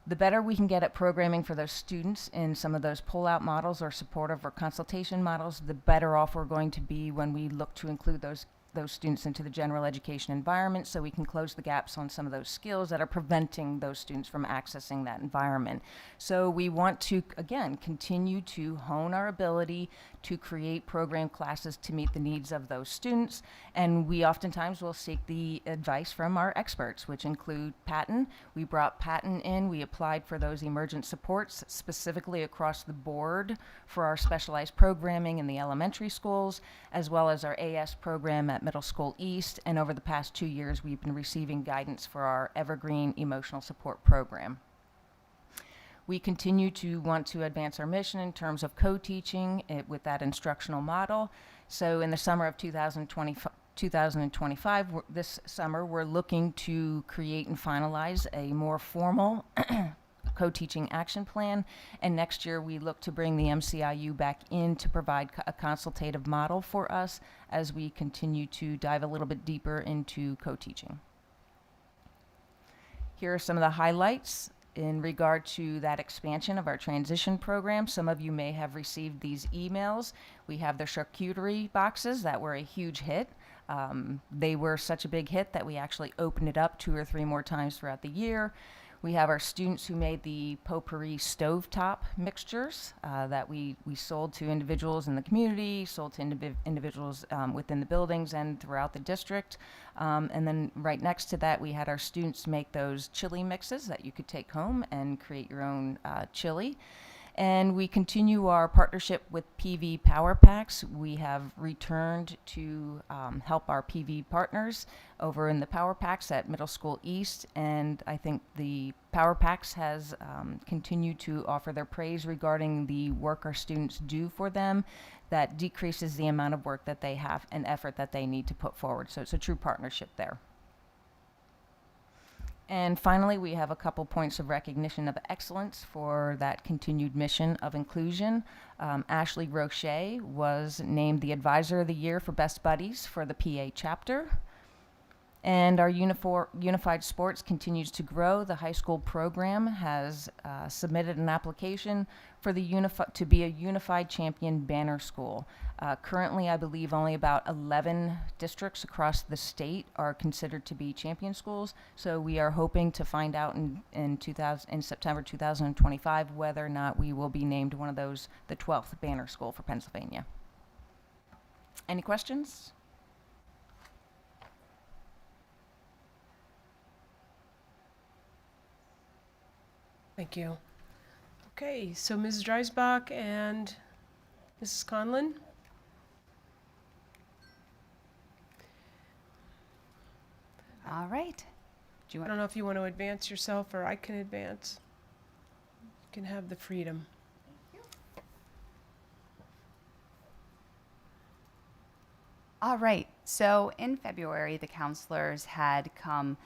the better we can get at programming for those students in some of those pull-out models or supportive or consultation models, the better off we're going to be when we look to include those students into the general education environment, so we can close the gaps on some of those skills that are preventing those students from accessing that environment. So we want to, again, continue to hone our ability to create program classes to meet the needs of those students, and we oftentimes will seek the advice from our experts, which include Patton. We brought Patton in. We applied for those emergent supports specifically across the board for our specialized programming in the elementary schools, as well as our AS program at Middle School East, and over the past 2 years we've been receiving guidance for our Evergreen Emotional Support Program. We continue to want to advance our mission in terms of co-teaching with that instructional model. So in the summer of 2025, this summer, we're looking to create and finalize a more formal co-teaching action plan, and next year we look to bring the MCIU back in to provide a consultative model for us as we continue to dive a little bit deeper into co-teaching. Here are some of the highlights in regard to that expansion of our transition program. Some of you may have received these emails. We have the charcuterie boxes that were a huge hit. They were such a big hit that we actually opened it up 2 or 3 more times throughout the year. We have our students who made the potpourri stovetop mixtures that we sold to individuals in the community, sold to individuals within the buildings and throughout the district. And then right next to that, we had our students make those chili mixes that you could take home and create your own chili. And we continue our partnership with PV Power Packs. We have returned to help our PV partners over in the Power Packs at Middle School East. And I think the Power Packs has continued to offer their praise regarding the work our students do for them that decreases the amount of work that they have and effort that they need to put forward. So it's a true partnership there. And finally, we have a couple points of recognition of excellence for that continued mission of inclusion. Ashley Roche was named the Advisor of the Year for Best Buddies for the PA chapter. And our Unified Sports continues to grow. The high school program has submitted an application for the to be a Unified Champion banner school. Currently, I believe only about 11 districts across the state are considered to be champion schools. So we are hoping to find out in September 2025 whether or not we will be named one of those, the 12th banner school for Pennsylvania. Any questions? Thank you. Okay, so Mrs. Dreisbach and Mrs. Conlon? All right. Do you I want? don't know if you want to advance yourself or I can advance. You can have the freedom. All right. So in February, the counselors had come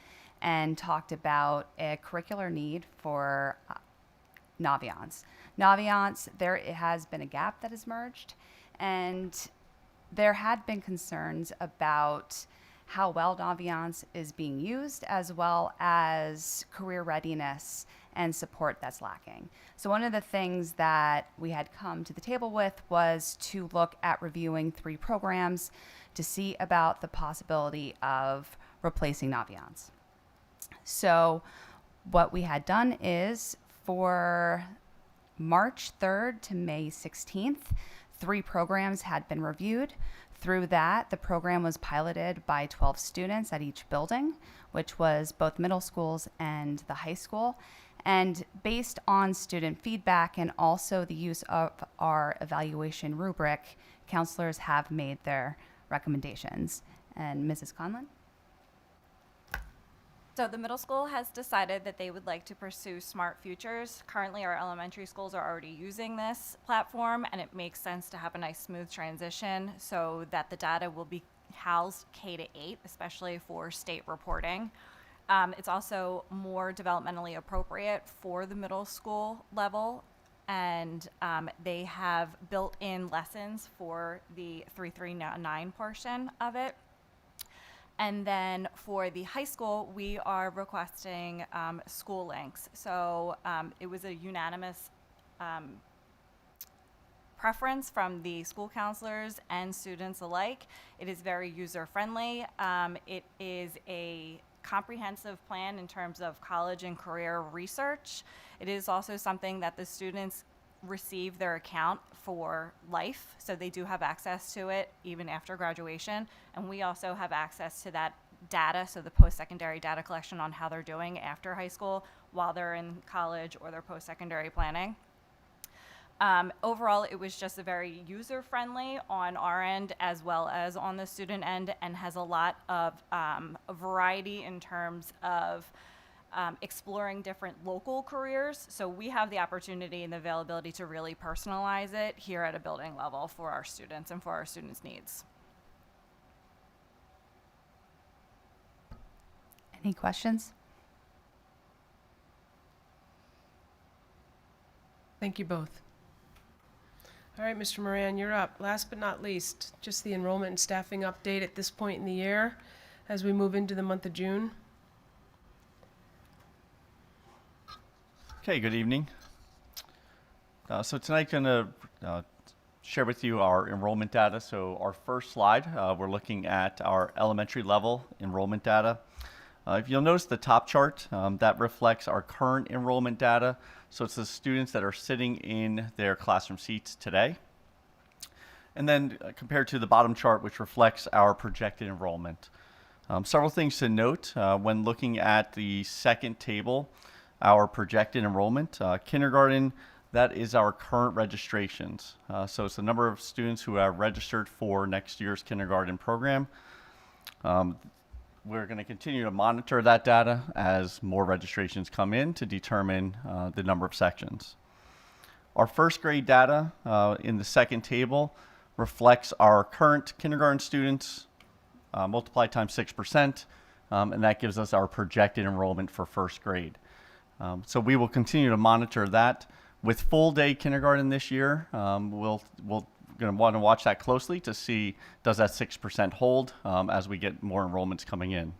and talked about a curricular need for Naviance. Naviance, there has been a gap that has emerged, and there had been concerns about how well Naviance is being used, as well as career readiness and support that's lacking. So one of the things that we had come to the table with was to look at reviewing 3 programs to see about the possibility of replacing Naviance. So what we had done is for March 3rd to May 16th, 3 programs had been reviewed. Through that, the program was piloted by 12 students at each building, which was both middle schools and the high school. And based on student feedback and also the use of our evaluation rubric, counselors have made their recommendations. And Mrs. Conlon? So the middle school has decided that they would like to pursue Smart Futures. Currently, our elementary schools are already using this platform, and it makes sense to have a nice smooth transition so that the data will be housed K-8, especially for state reporting. It's also more developmentally appropriate for the middle school level, and they have built-in lessons for the 339 portion of it. And then for the high school, we are requesting school links. So it was a unanimous preference from the school counselors and students alike. It is very user-friendly. It is a comprehensive plan in terms of college and career research. It is also something that the students receive their account for life, so they do have access to it even after graduation, and we also have access to that data, so the post-secondary data collection on how they're doing after high school while they're in college or their post-secondary planning. Overall, it was just a very user-friendly on our end as well as on the student end, and has a lot of a variety in terms of exploring different local careers. So we have the opportunity and the availability to really personalize it here at a building level for our students and for our students' needs. Any questions? Thank you both. All right, Mr. Moran, you're up. Last but not least, just the enrollment and staffing update at this point in the year as we move into the month of June. Okay, good evening. So tonight I'm going to share with you our enrollment data. So our first slide, we're looking at our elementary level enrollment data. If you'll notice the top chart, that reflects our current enrollment data. So it's the students that are sitting in their classroom seats today. And then compared to the bottom chart, which reflects our projected enrollment. Several things to note when looking at the second table, our projected enrollment. Kindergarten, that is our current registrations. So it's the number of students who have registered for next year's kindergarten program. We're going to continue to monitor that data as more registrations come in to determine the number of sections. Our first grade data in the second table reflects our current kindergarten students multiplied times 6%, and that gives us our projected enrollment for first grade. So we will continue to monitor that. With full day kindergarten this year, we're going to want to watch that closely to see does that 6% hold as we get more enrollments coming in.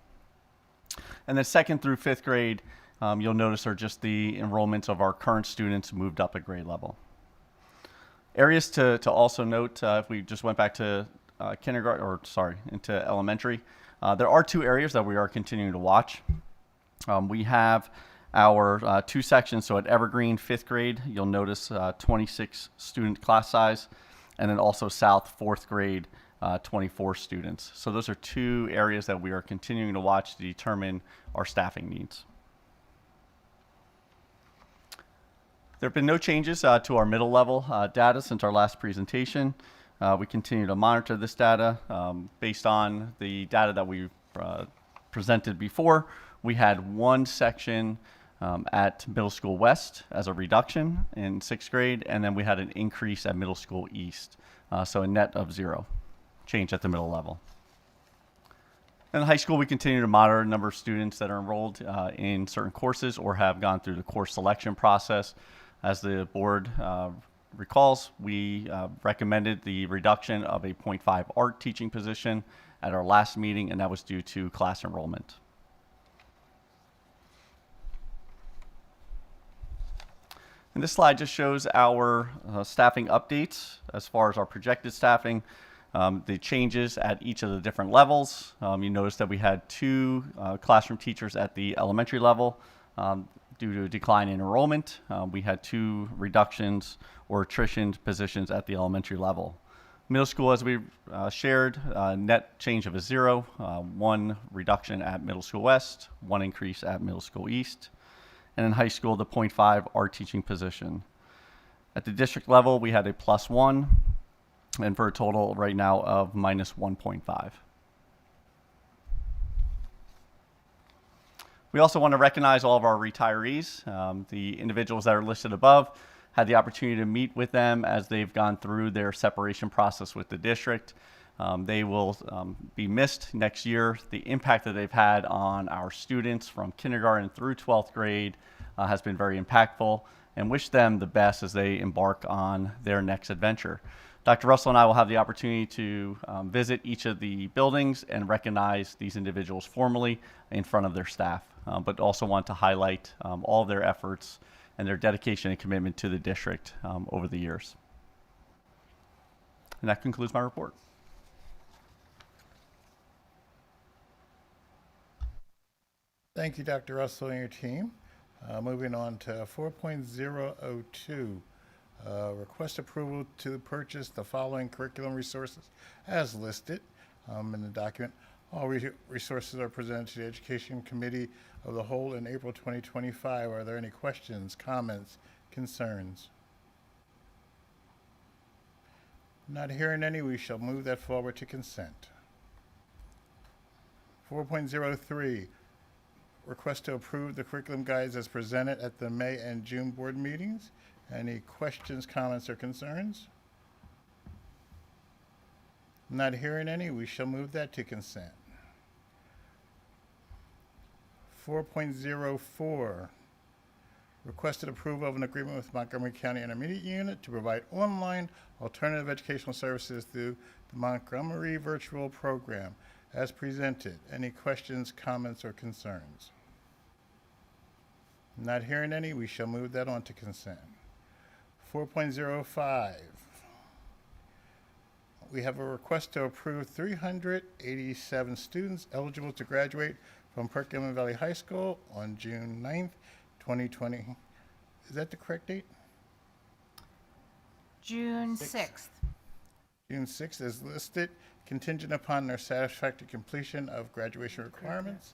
And then second through fifth grade, you'll notice are just the enrollments of our current students moved up a grade level. Areas to also note, if we just went back to into elementary, there are two areas that we are continuing to watch. We have our two sections. So at Evergreen, fifth grade, you'll notice 26 student class size, and then also South, fourth grade, 24 students. So those are two areas that we are continuing to watch to determine our staffing needs. There have been no changes to our middle level data since our last presentation. We continue to monitor this data based on the data that we presented before. We had one section at Middle School West as a reduction in sixth grade, and then we had an increase at Middle School East. So a net of 0 change at the middle level. In high school, we continue to monitor the number of students that are enrolled in certain courses or have gone through the course selection process. As the board recalls, we recommended the reduction of a 0.5 art teaching position at our last meeting, and that was due to class enrollment. And this slide just shows our staffing updates as far as our projected staffing, the changes at each of the different levels. You notice that we had 2 classroom teachers at the elementary level due to a decline in enrollment. We had 2 reductions or attrition positions at the elementary level. Middle school, as we shared, net change of a 0, 1 reduction at Middle School West, 1 increase at Middle School East. And in high school, the 0.5 art teaching position. At the district level, we had a +1, and for a total right now of -1.5. We also want to recognize all of our retirees. The individuals that are listed above had the opportunity to meet with them as they've gone through their separation process with the district. They will be missed next year. The impact that they've had on our students from kindergarten through 12th grade has been very impactful, and wish them the best as they embark on their next adventure. Dr. Russell and I will have the opportunity to visit each of the buildings and recognize these individuals formally in front of their staff, but also want to highlight all of their efforts and their dedication and commitment to the district over the years. And that concludes my report. Thank you, Dr. Russell and your team. Moving on to 4.002. Request approval to purchase the following curriculum resources as listed in the document. All resources are presented to the Education Committee of the Whole in April 2025. Are there any questions, comments, concerns? Not hearing any, we shall move that forward to consent. 4.03. Request to approve the curriculum guides as presented at the May and June board meetings. Any questions, comments, or concerns? Not hearing any, we shall move that to consent. 4.04, requested approval of an agreement with Montgomery County Intermediate Unit to provide online alternative educational services through the Montgomery Virtual Program as presented. Any questions, comments, or concerns? Not hearing any, we shall move that on to consent. 4.05, we have a request to approve 387 students eligible to graduate from Perkiomen Valley High School on June 9th, 2020. Is that the correct date? June 6th. June 6th is listed, contingent upon their satisfactory completion of graduation requirements.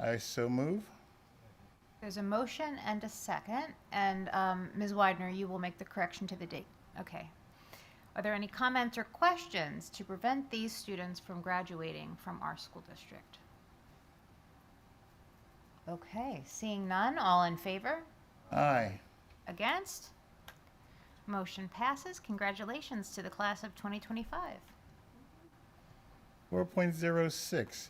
I so move. There's a motion and a second, and Ms. Widener, you will make the correction to the date. Okay. Are there any comments or questions to prevent these students from graduating from our school district? Okay, seeing none, all in favor? Aye. Against? Motion passes. Congratulations to the class of 2025. 4.06,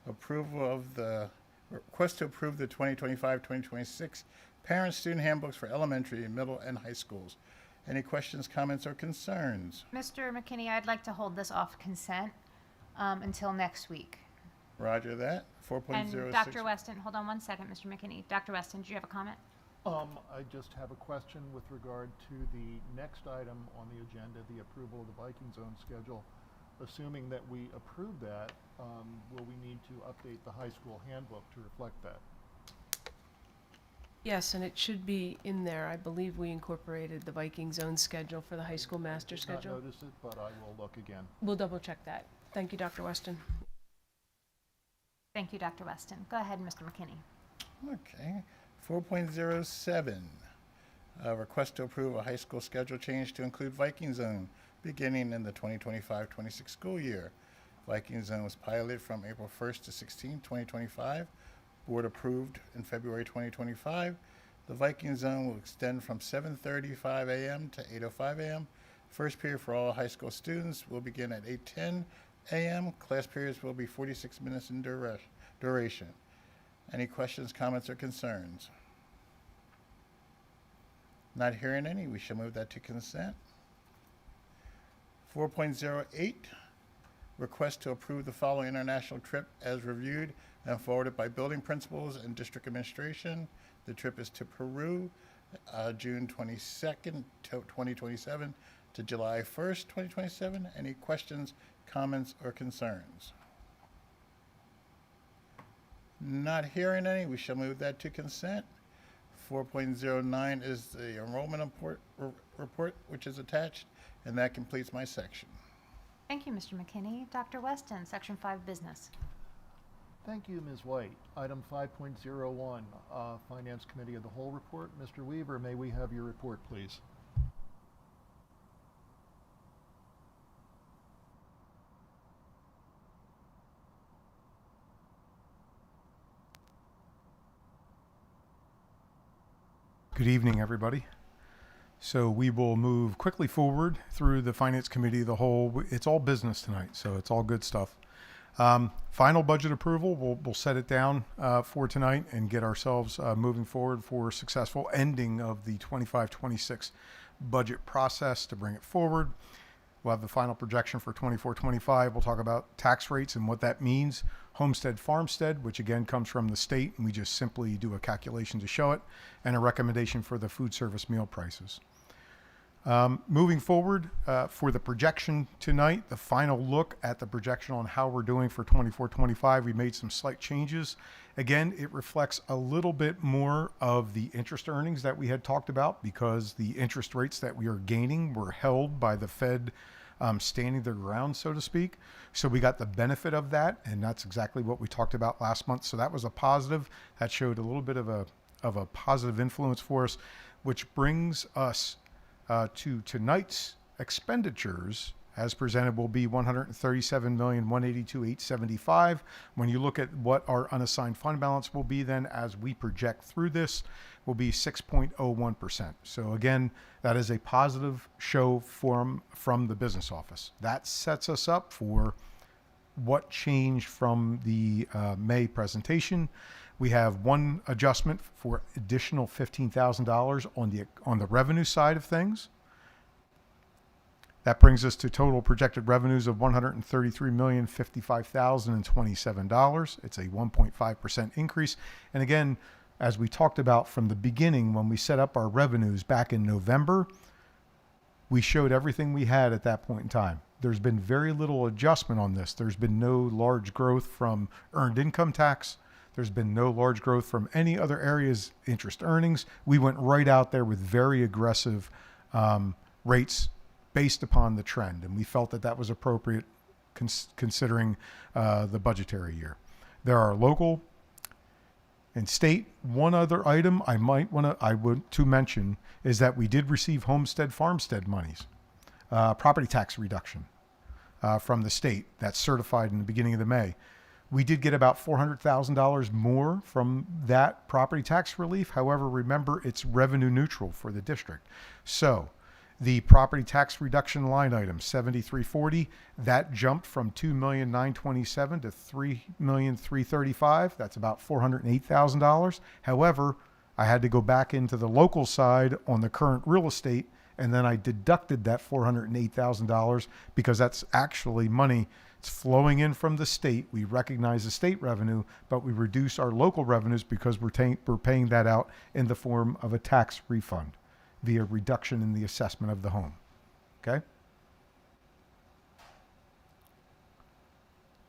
approval of the request to approve the 2025-2026 parent-student handbooks for elementary, middle, and high schools. Any questions, comments, or concerns? Mr. McKinney, I'd like to hold this off consent until next week. Roger that. 4.06. And Dr. Weston, hold on one second, Mr. McKinney. Dr. Weston, do you have a comment? I just have a question with regard to the next item on the agenda, the approval of the Viking Zone schedule. Assuming that we approve that, will we need to update the high school handbook to reflect that? Yes, and it should be in there. I believe we incorporated the Viking Zone schedule for the high school master Did not schedule. notice it, but I will look again. We'll double check that. Thank you, Dr. Weston. Thank you, Dr. Weston. Go ahead, Mr. McKinney. Okay. 4.07, request to approve a high school schedule change to include Viking Zone beginning in the 2025-26 school year. Viking Zone was piloted from April 1st to 16, 2025. Board approved in February 2025. The Viking Zone will extend from 7:35 a.m. to 8:05 a.m. First period for all high school students will begin at 8:10 a.m. Class periods will be 46 minutes in duration. Any questions, comments, or concerns? Not hearing any, we shall move that to consent. 4.08, request to approve the following international trip as reviewed and forwarded by building principals and district administration. The trip is to Peru, June 22nd, 2027 to July 1st, 2027. Any questions, comments, or concerns? Not hearing any, we shall move that to consent. 4.09 is the enrollment report, which is attached, and that completes my section. Thank you, Mr. McKinney. Dr. Weston, Section 5 Business. Thank you, Ms. White. Item 5.01, Finance Committee of the Whole report. Mr. Weaver, may we have your report, please? Good evening, everybody. So we will move quickly forward through the Finance Committee of the Whole. It's all business tonight, so it's all good stuff. Final budget approval, we'll set it down for tonight and get ourselves moving forward for a successful ending of the 25-26 budget process to bring it forward. We'll have the final projection for 24-25. We'll talk about tax rates and what that means. Homestead, farmstead, which again comes from the state, and we just simply do a calculation to show it, and a recommendation for the food service meal prices. Moving forward for the projection tonight, the final look at the projection on how we're doing for 24-25. We made some slight changes. Again, it reflects a little bit more of the interest earnings that we had talked about because the interest rates that we are gaining were held by the Fed standing their ground, so to speak. So we got the benefit of that, and that's exactly what we talked about last month. So that was a positive. That showed a little bit of a positive influence for us, which brings us to tonight's expenditures as presented will be $137,182,875. When you look at what our unassigned fund balance will be then as we project through this will be 6.01%. So again, that is a positive show from the business office. That sets us up for what changed from the May presentation. We have one adjustment for additional $15,000 on the revenue side of things. That brings us to total projected revenues of $133,055,027. It's a 1.5% increase. And again, as we talked about from the beginning, when we set up our revenues back in November, we showed everything we had at that point in time. There's been very little adjustment on this. There's been no large growth from earned income tax. There's been no large growth from any other areas, interest earnings. We went right out there with very aggressive rates based upon the trend, and we felt that that was appropriate considering the budgetary year. There are local and state. One other item I want to mention is that we did receive homestead farmstead monies, property tax reduction from the state that's certified in the beginning of the May. We did get about $400,000 more from that property tax relief. However, remember, it's revenue neutral for the district. So the property tax reduction line item, 7340, that jumped from $2,927,000 to $3,335,000. That's about $408,000. However, I had to go back into the local side on the current real estate, and then I deducted that $408,000 because that's actually money. It's flowing in from the state. We recognize the state revenue, but we reduce our local revenues because we're paying that out in the form of a tax refund via reduction in the assessment of the home. Okay?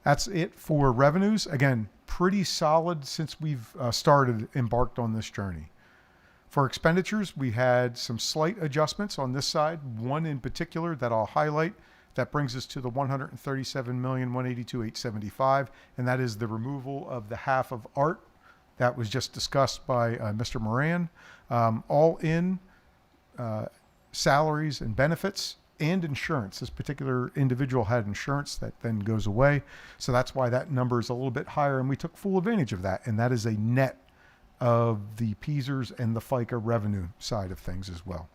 That's it for revenues. Again, pretty solid since we've embarked on this journey. For expenditures, we had some slight adjustments on this side. One in particular that I'll highlight that brings us to the $137,182,875, and that is the removal of the half of art that was just discussed by Mr. Moran. All in salaries and benefits and insurance. This particular individual had insurance that then goes away, so that's why that number is a little bit higher, and we took full advantage of that, and that is a net of the PSERS and the FICA revenue side of things as well.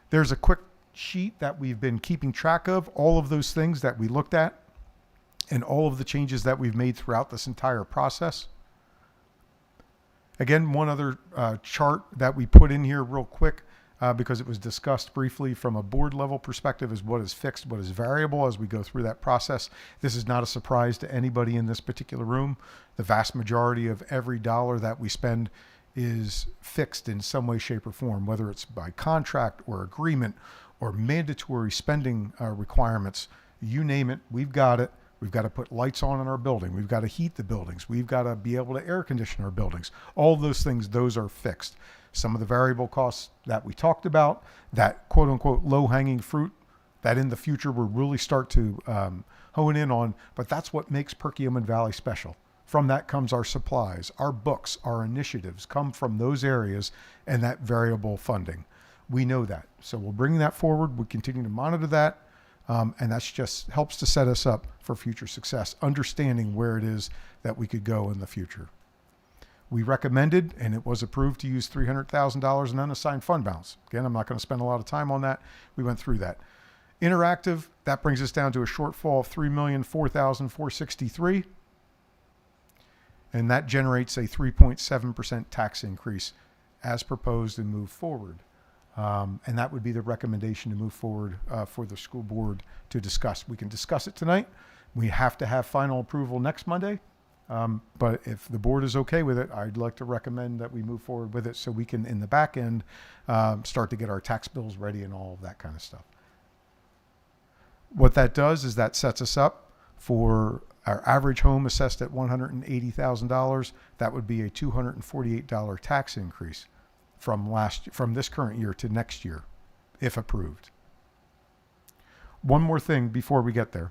There's a quick sheet that we've been keeping track of, all of those things that we looked at and all of the changes that we've made throughout this entire process. Again, one other chart that we put in here real quick because it was discussed briefly from a board level perspective is what is fixed, what is variable as we go through that process. This is not a surprise to anybody in this particular room. The vast majority of every dollar that we spend is fixed in some way, shape, or form, whether it's by contract or agreement or mandatory spending requirements. You name it, we've got it. We've got to put lights on in our building. We've got to heat the buildings. We've got to be able to air condition our buildings. All of those things, those are fixed. Some of the variable costs that we talked about, that quote unquote low hanging fruit that in the future we'll really start to hone in on, but that's what makes Perkiomen Valley special. From that comes our supplies, our books, our initiatives come from those areas and that variable funding. We know that. So we'll bring that forward. We continue to monitor that. And that's just helps to set us up for future success, understanding where it is that we could go in the future. We recommended, and it was approved, to use $300,000 in unassigned fund balance. Again, I'm not going to spend a lot of time on that. We went through that. Interactive, that brings us down to a shortfall of $3,004,463. And that generates a 3.7% tax increase as proposed and move forward. And that would be the recommendation to move forward for the school board to discuss. We can discuss it tonight. We have to have final approval next Monday. But if the board is okay with it, I'd like to recommend that we move forward with it so we can, in the back end, start to get our tax bills ready and all of that kind of stuff. What that does is that sets us up for our average home assessed at $180,000. That would be a $248 tax increase from this current year to next year, if approved. One more thing before we get there.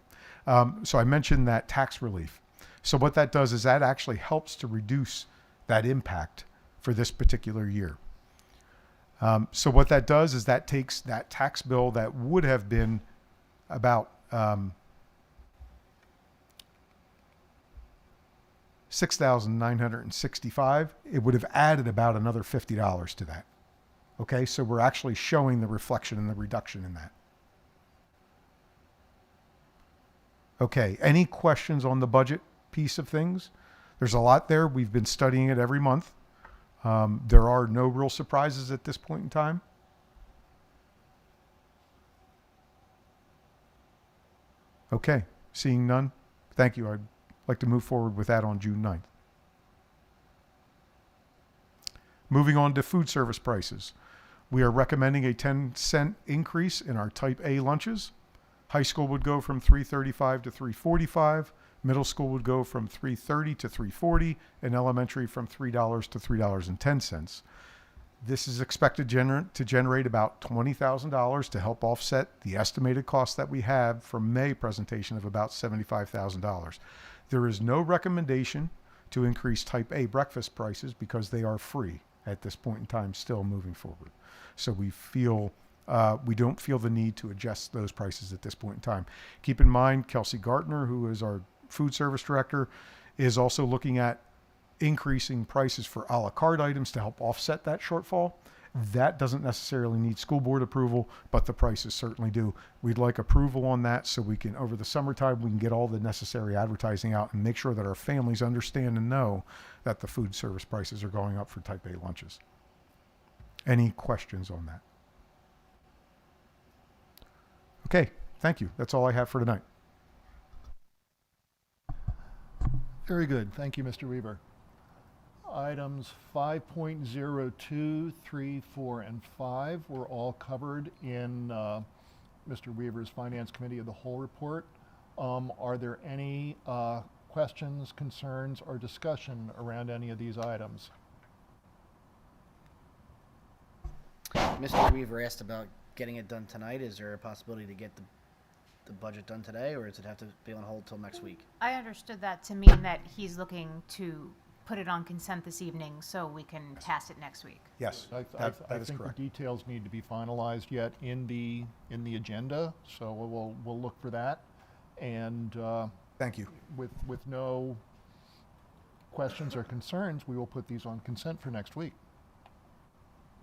So I mentioned that tax relief. So what that does is that actually helps to reduce that impact for this particular year. So what that does is that takes that tax bill that would have been about $6,965, it would have added about another $50 to that. Okay, so we're actually showing the reflection and the reduction in that. Okay, any questions on the budget piece of things? There's a lot there. We've been studying it every month. There are no real surprises at this point in time. Okay, seeing none, thank you. I'd like to move forward with that on June 9th. Moving on to food service prices. We are recommending a 10-cent increase in our type A lunches. High school would go from $3.35 to $3.45. Middle school would go from $3.30 to $3.40, and elementary from $3 to $3.10. This is expected to generate about $20,000 to help offset the estimated cost that we have from May presentation of about $75,000. There is no recommendation to increase type A breakfast prices because they are free at this point in time still moving forward. So we feel we don't feel the need to adjust those prices at this point in time. Keep in mind, Kelsey Gartner, who is our food service director, is also looking at increasing prices for a la carte items to help offset that shortfall. That doesn't necessarily need school board approval, but the prices certainly do. We'd like approval on that so we can, over the summertime, we can get all the necessary advertising out and make sure that our families understand and know that the food service prices are going up for type A lunches. Any questions on that? Okay, thank you. That's all I have for tonight. Very good. Thank you, Mr. Weaver. Items 5.02, 3, 4, and 5 were all covered in Mr. Weaver's Finance Committee of the Whole report. Are there any questions, concerns, or discussion around any of these items? Mr. Weaver asked about getting it done tonight. Is there a possibility to get the budget done today, or does it have to be on hold till next week? I understood that to mean that he's looking to put it on consent this evening so we can pass it next week. Yes, I that is think correct. the details need to be finalized yet in the agenda, so we'll look for that. And Thank you. with no questions or concerns, we will put these on consent for next week.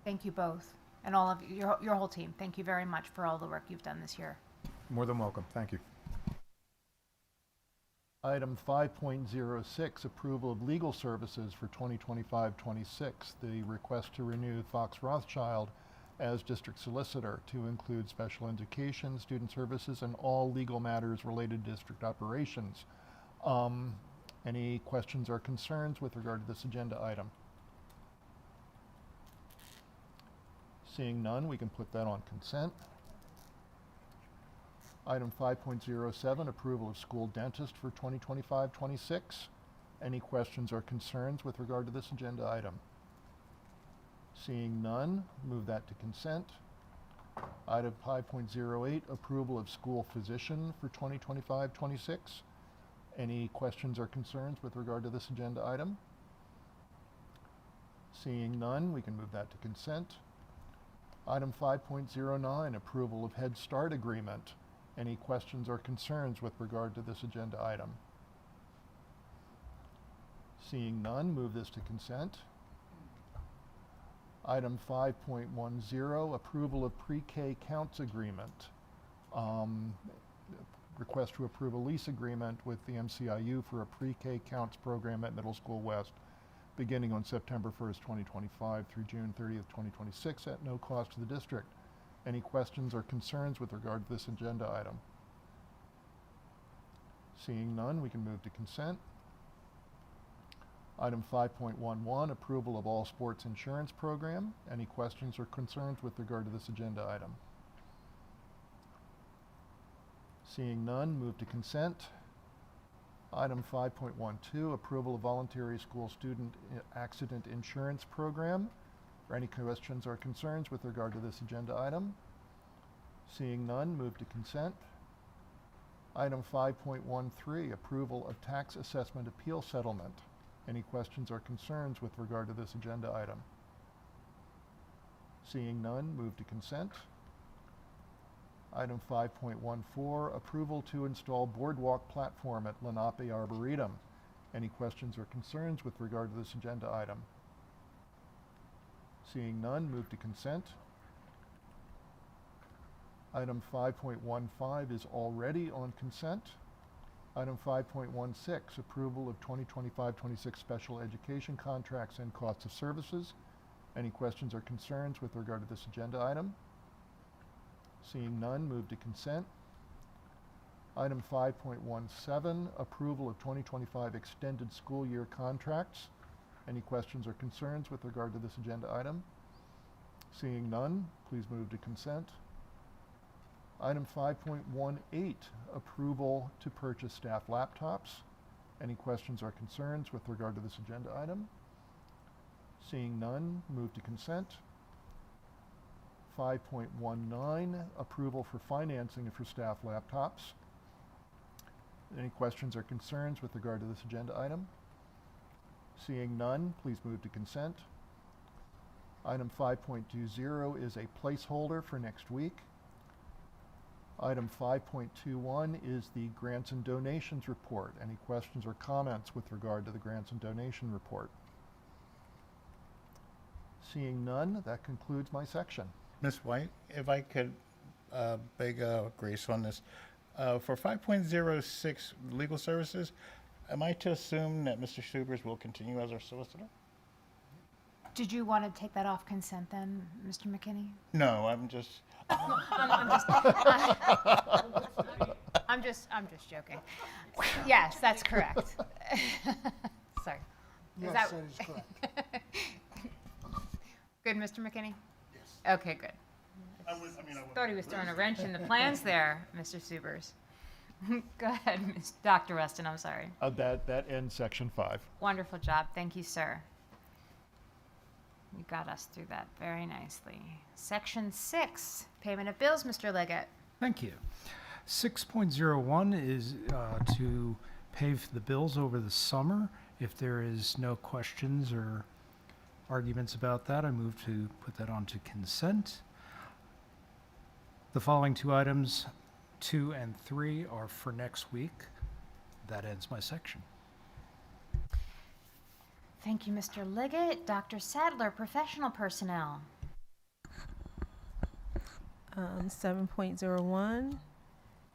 Thank you both, and all of your whole team. Thank you very much for all the work you've done this year. More than welcome. Thank you. Item 5.06, approval of legal services for 2025-26. The request to renew Fox Rothschild as district solicitor to include special education, student services, and all legal matters related to district operations. Any questions or concerns with regard to this agenda item? Seeing none, we can put that on consent. Item 5.07, approval of school dentist for 2025-26. Any questions or concerns with regard to this agenda item? Seeing none, move that to consent. Item 5.08, approval of school physician for 2025-26. Any questions or concerns with regard to this agenda item? Seeing none, we can move that to consent. Item 5.09, approval of Head Start agreement. Any questions or concerns with regard to this agenda item? Seeing none, move this to consent. Item 5.10, approval of pre-K counts agreement. Request to approve a lease agreement with the MCIU for a pre-K counts program at Middle School West, beginning on September 1st, 2025 through June 30th, 2026 at no cost to the district. Any questions or concerns with regard to this agenda item? Seeing none, we can move to consent. Item 5.11, approval of all sports insurance program. Any questions or concerns with regard to this agenda item? Seeing none, move to consent. Item 5.12, approval of voluntary school student accident insurance program. Are any questions or concerns with regard to this agenda item? Seeing none, move to consent. Item 5.13, approval of tax assessment appeal settlement. Any questions or concerns with regard to this agenda item? Seeing none, move to consent. Item 5.14, approval to install boardwalk platform at Lenape Arboretum. Any questions or concerns with regard to this agenda item? Seeing none, move to consent. Item 5.15 is already on consent. Item 5.16, approval of 2025-26 special education contracts and costs of services. Any questions or concerns with regard to this agenda item? Seeing none, move to consent. Item 5.17, approval of 2025 extended school year contracts. Any questions or concerns with regard to this agenda item? Seeing none, please move to consent. Item 5.18, approval to purchase staff laptops. Any questions or concerns with regard to this agenda item? Seeing none, move to consent. 5.19, approval for financing for staff laptops. Any questions or concerns with regard to this agenda item? Seeing none, please move to consent. Item 5.20 is a placeholder for next week. Item 5.21 is the grants and donations report. Any questions or comments with regard to the grants and donation report? Seeing none, that concludes my section. Ms. White, if I could beg grace on this. For 5.06 legal services, am I to assume that Mr. Schubers will continue as our solicitor? Did you want to take that off consent then, Mr. McKinney? No, I'm just. I'm just joking. Yes, that's correct. Sorry. Is Yes, that that is correct. good, Mr. McKinney? Yes. Okay, good. Thought he was throwing a wrench in the plans there, Mr. Subers. Go ahead, Dr. Weston, I'm sorry. That ends section 5. Wonderful job. Thank you, sir. You got us through that very nicely. Section 6, payment of bills, Mr. Liggett. Thank you. 6.01 is to pay for the bills over the summer. If there is no questions or arguments about that, I move to put that onto consent. The following two items, 2 and 3, are for next week. That ends my section. Thank you, Mr. Liggett. Dr. Sadler, professional personnel. 7.01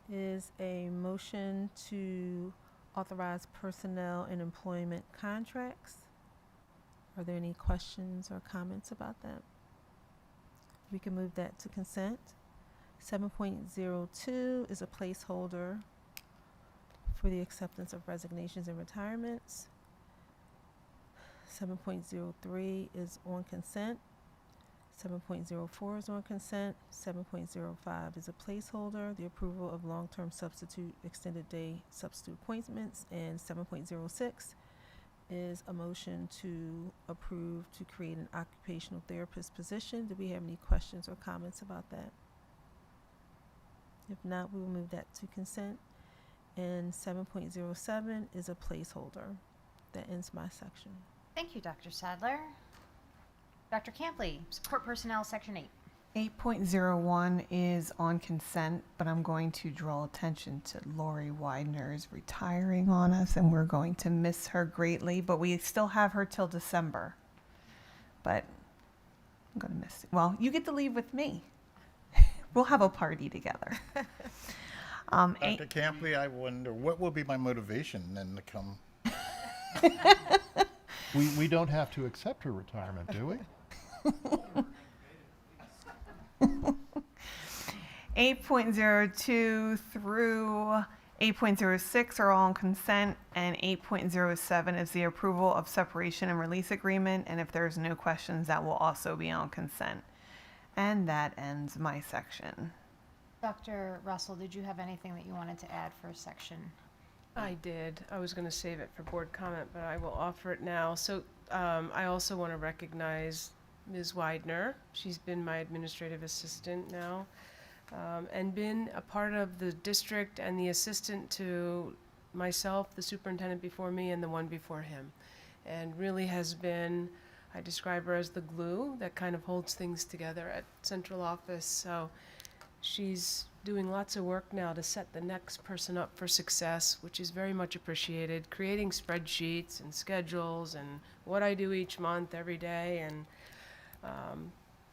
is a motion to authorize personnel and employment contracts. Are there any questions or comments about that? We can move that to consent. 7.02 is a placeholder for the acceptance of resignations and retirements. 7.03 is on consent. 7.04 is on consent. 7.05 is a placeholder, the approval of long-term substitute, extended day substitute appointments. And 7.06 is a motion to approve to create an occupational therapist position. Do we have any questions or comments about that? If not, we will move that to consent. And 7.07 is a placeholder. That ends my section. Thank you, Dr. Sadler. Dr. Campley, support personnel, section 8. 8.01 is on consent, but I'm going to draw attention to Lori Widener is retiring on us, and we're going to miss her greatly, but we still have her till December. But I'm going to miss it. Well, you get to leave with me. We'll have a party together. Dr. Campley, I wonder what will be my motivation then to come. We don't have to accept her retirement, do we? 8.02 through 8.06 are all on consent, and 8.07 is the approval of separation and release agreement, and if there's no questions, that will also be on consent. And that ends my section. Dr. Russell, did you have anything that you wanted to add for section? I did. I was going to save it for board comment, but I will offer it now. So I also want to recognize Ms. Widener. She's been my administrative assistant now, and been a part of the district and the assistant to myself, the superintendent before me, and the one before him. And really has been, I describe her as the glue that kind of holds things together at central office. So she's doing lots of work now to set the next person up for success, which is very much appreciated. Creating spreadsheets and schedules and what I do each month, every day, and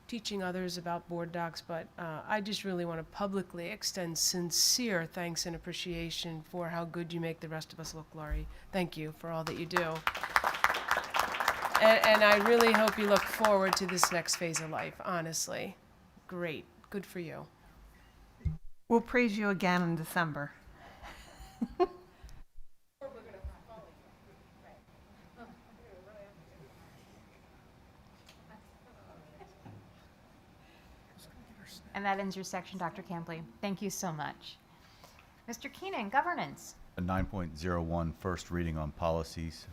teaching others about board docs. But I just really want to publicly extend sincere thanks and appreciation for how good you make the rest of us look, Laurie. Thank you for all that you do. And I really hope you look forward to this next phase of life, honestly. Great. Good for you. We'll praise you again in December. And that ends your section, Dr. Campley. Thank you so much. Mr. Keenan, governance. A 9.01 first reading on policies.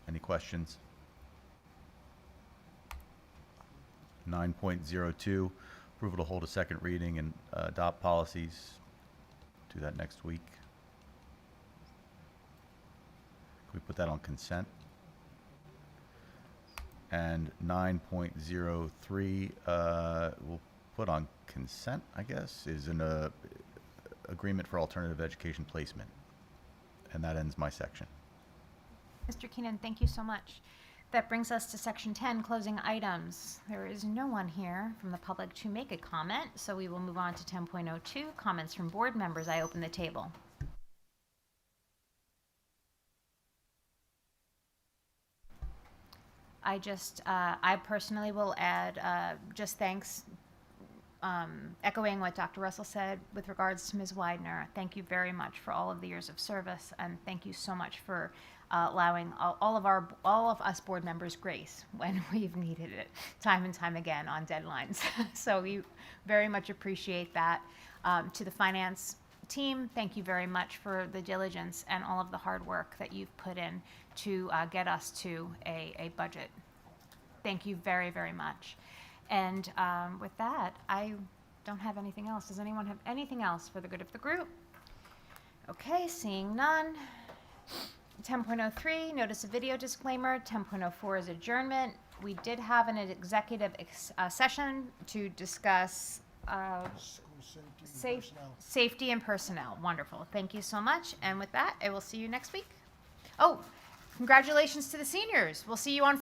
Any questions? 9.02 approval to hold a second reading and adopt policies. Do that next week. Can we put that on consent? And 9.03, we'll put on consent, I guess, is an agreement for alternative education placement. And that ends my section. Mr. Keenan, thank you so much. That brings us to section 10, closing items. There is no one here from the public to make a comment, so we will move on to 10.02, comments from board members. I open the table. I personally will add just thanks, echoing what Dr. Russell said with regards to Ms. Widener. Thank you very much for all of the years of service, and thank you so much for allowing all of us board members grace when we've needed it time and time again on deadlines. So we very much appreciate that. To the finance team, thank you very much for the diligence and all of the hard work that you've put in to get us to a budget. Thank you very, very much. And with that, I don't have anything else. Does anyone have anything else for the good of the group? Okay, seeing none. 10.03, notice of video disclaimer. 10.04 is adjournment. We did have an executive session to discuss School safety and personnel. safety and personnel. Wonderful. Thank you so much. And with that, I will see you next week. Oh, congratulations to the seniors. We'll see you on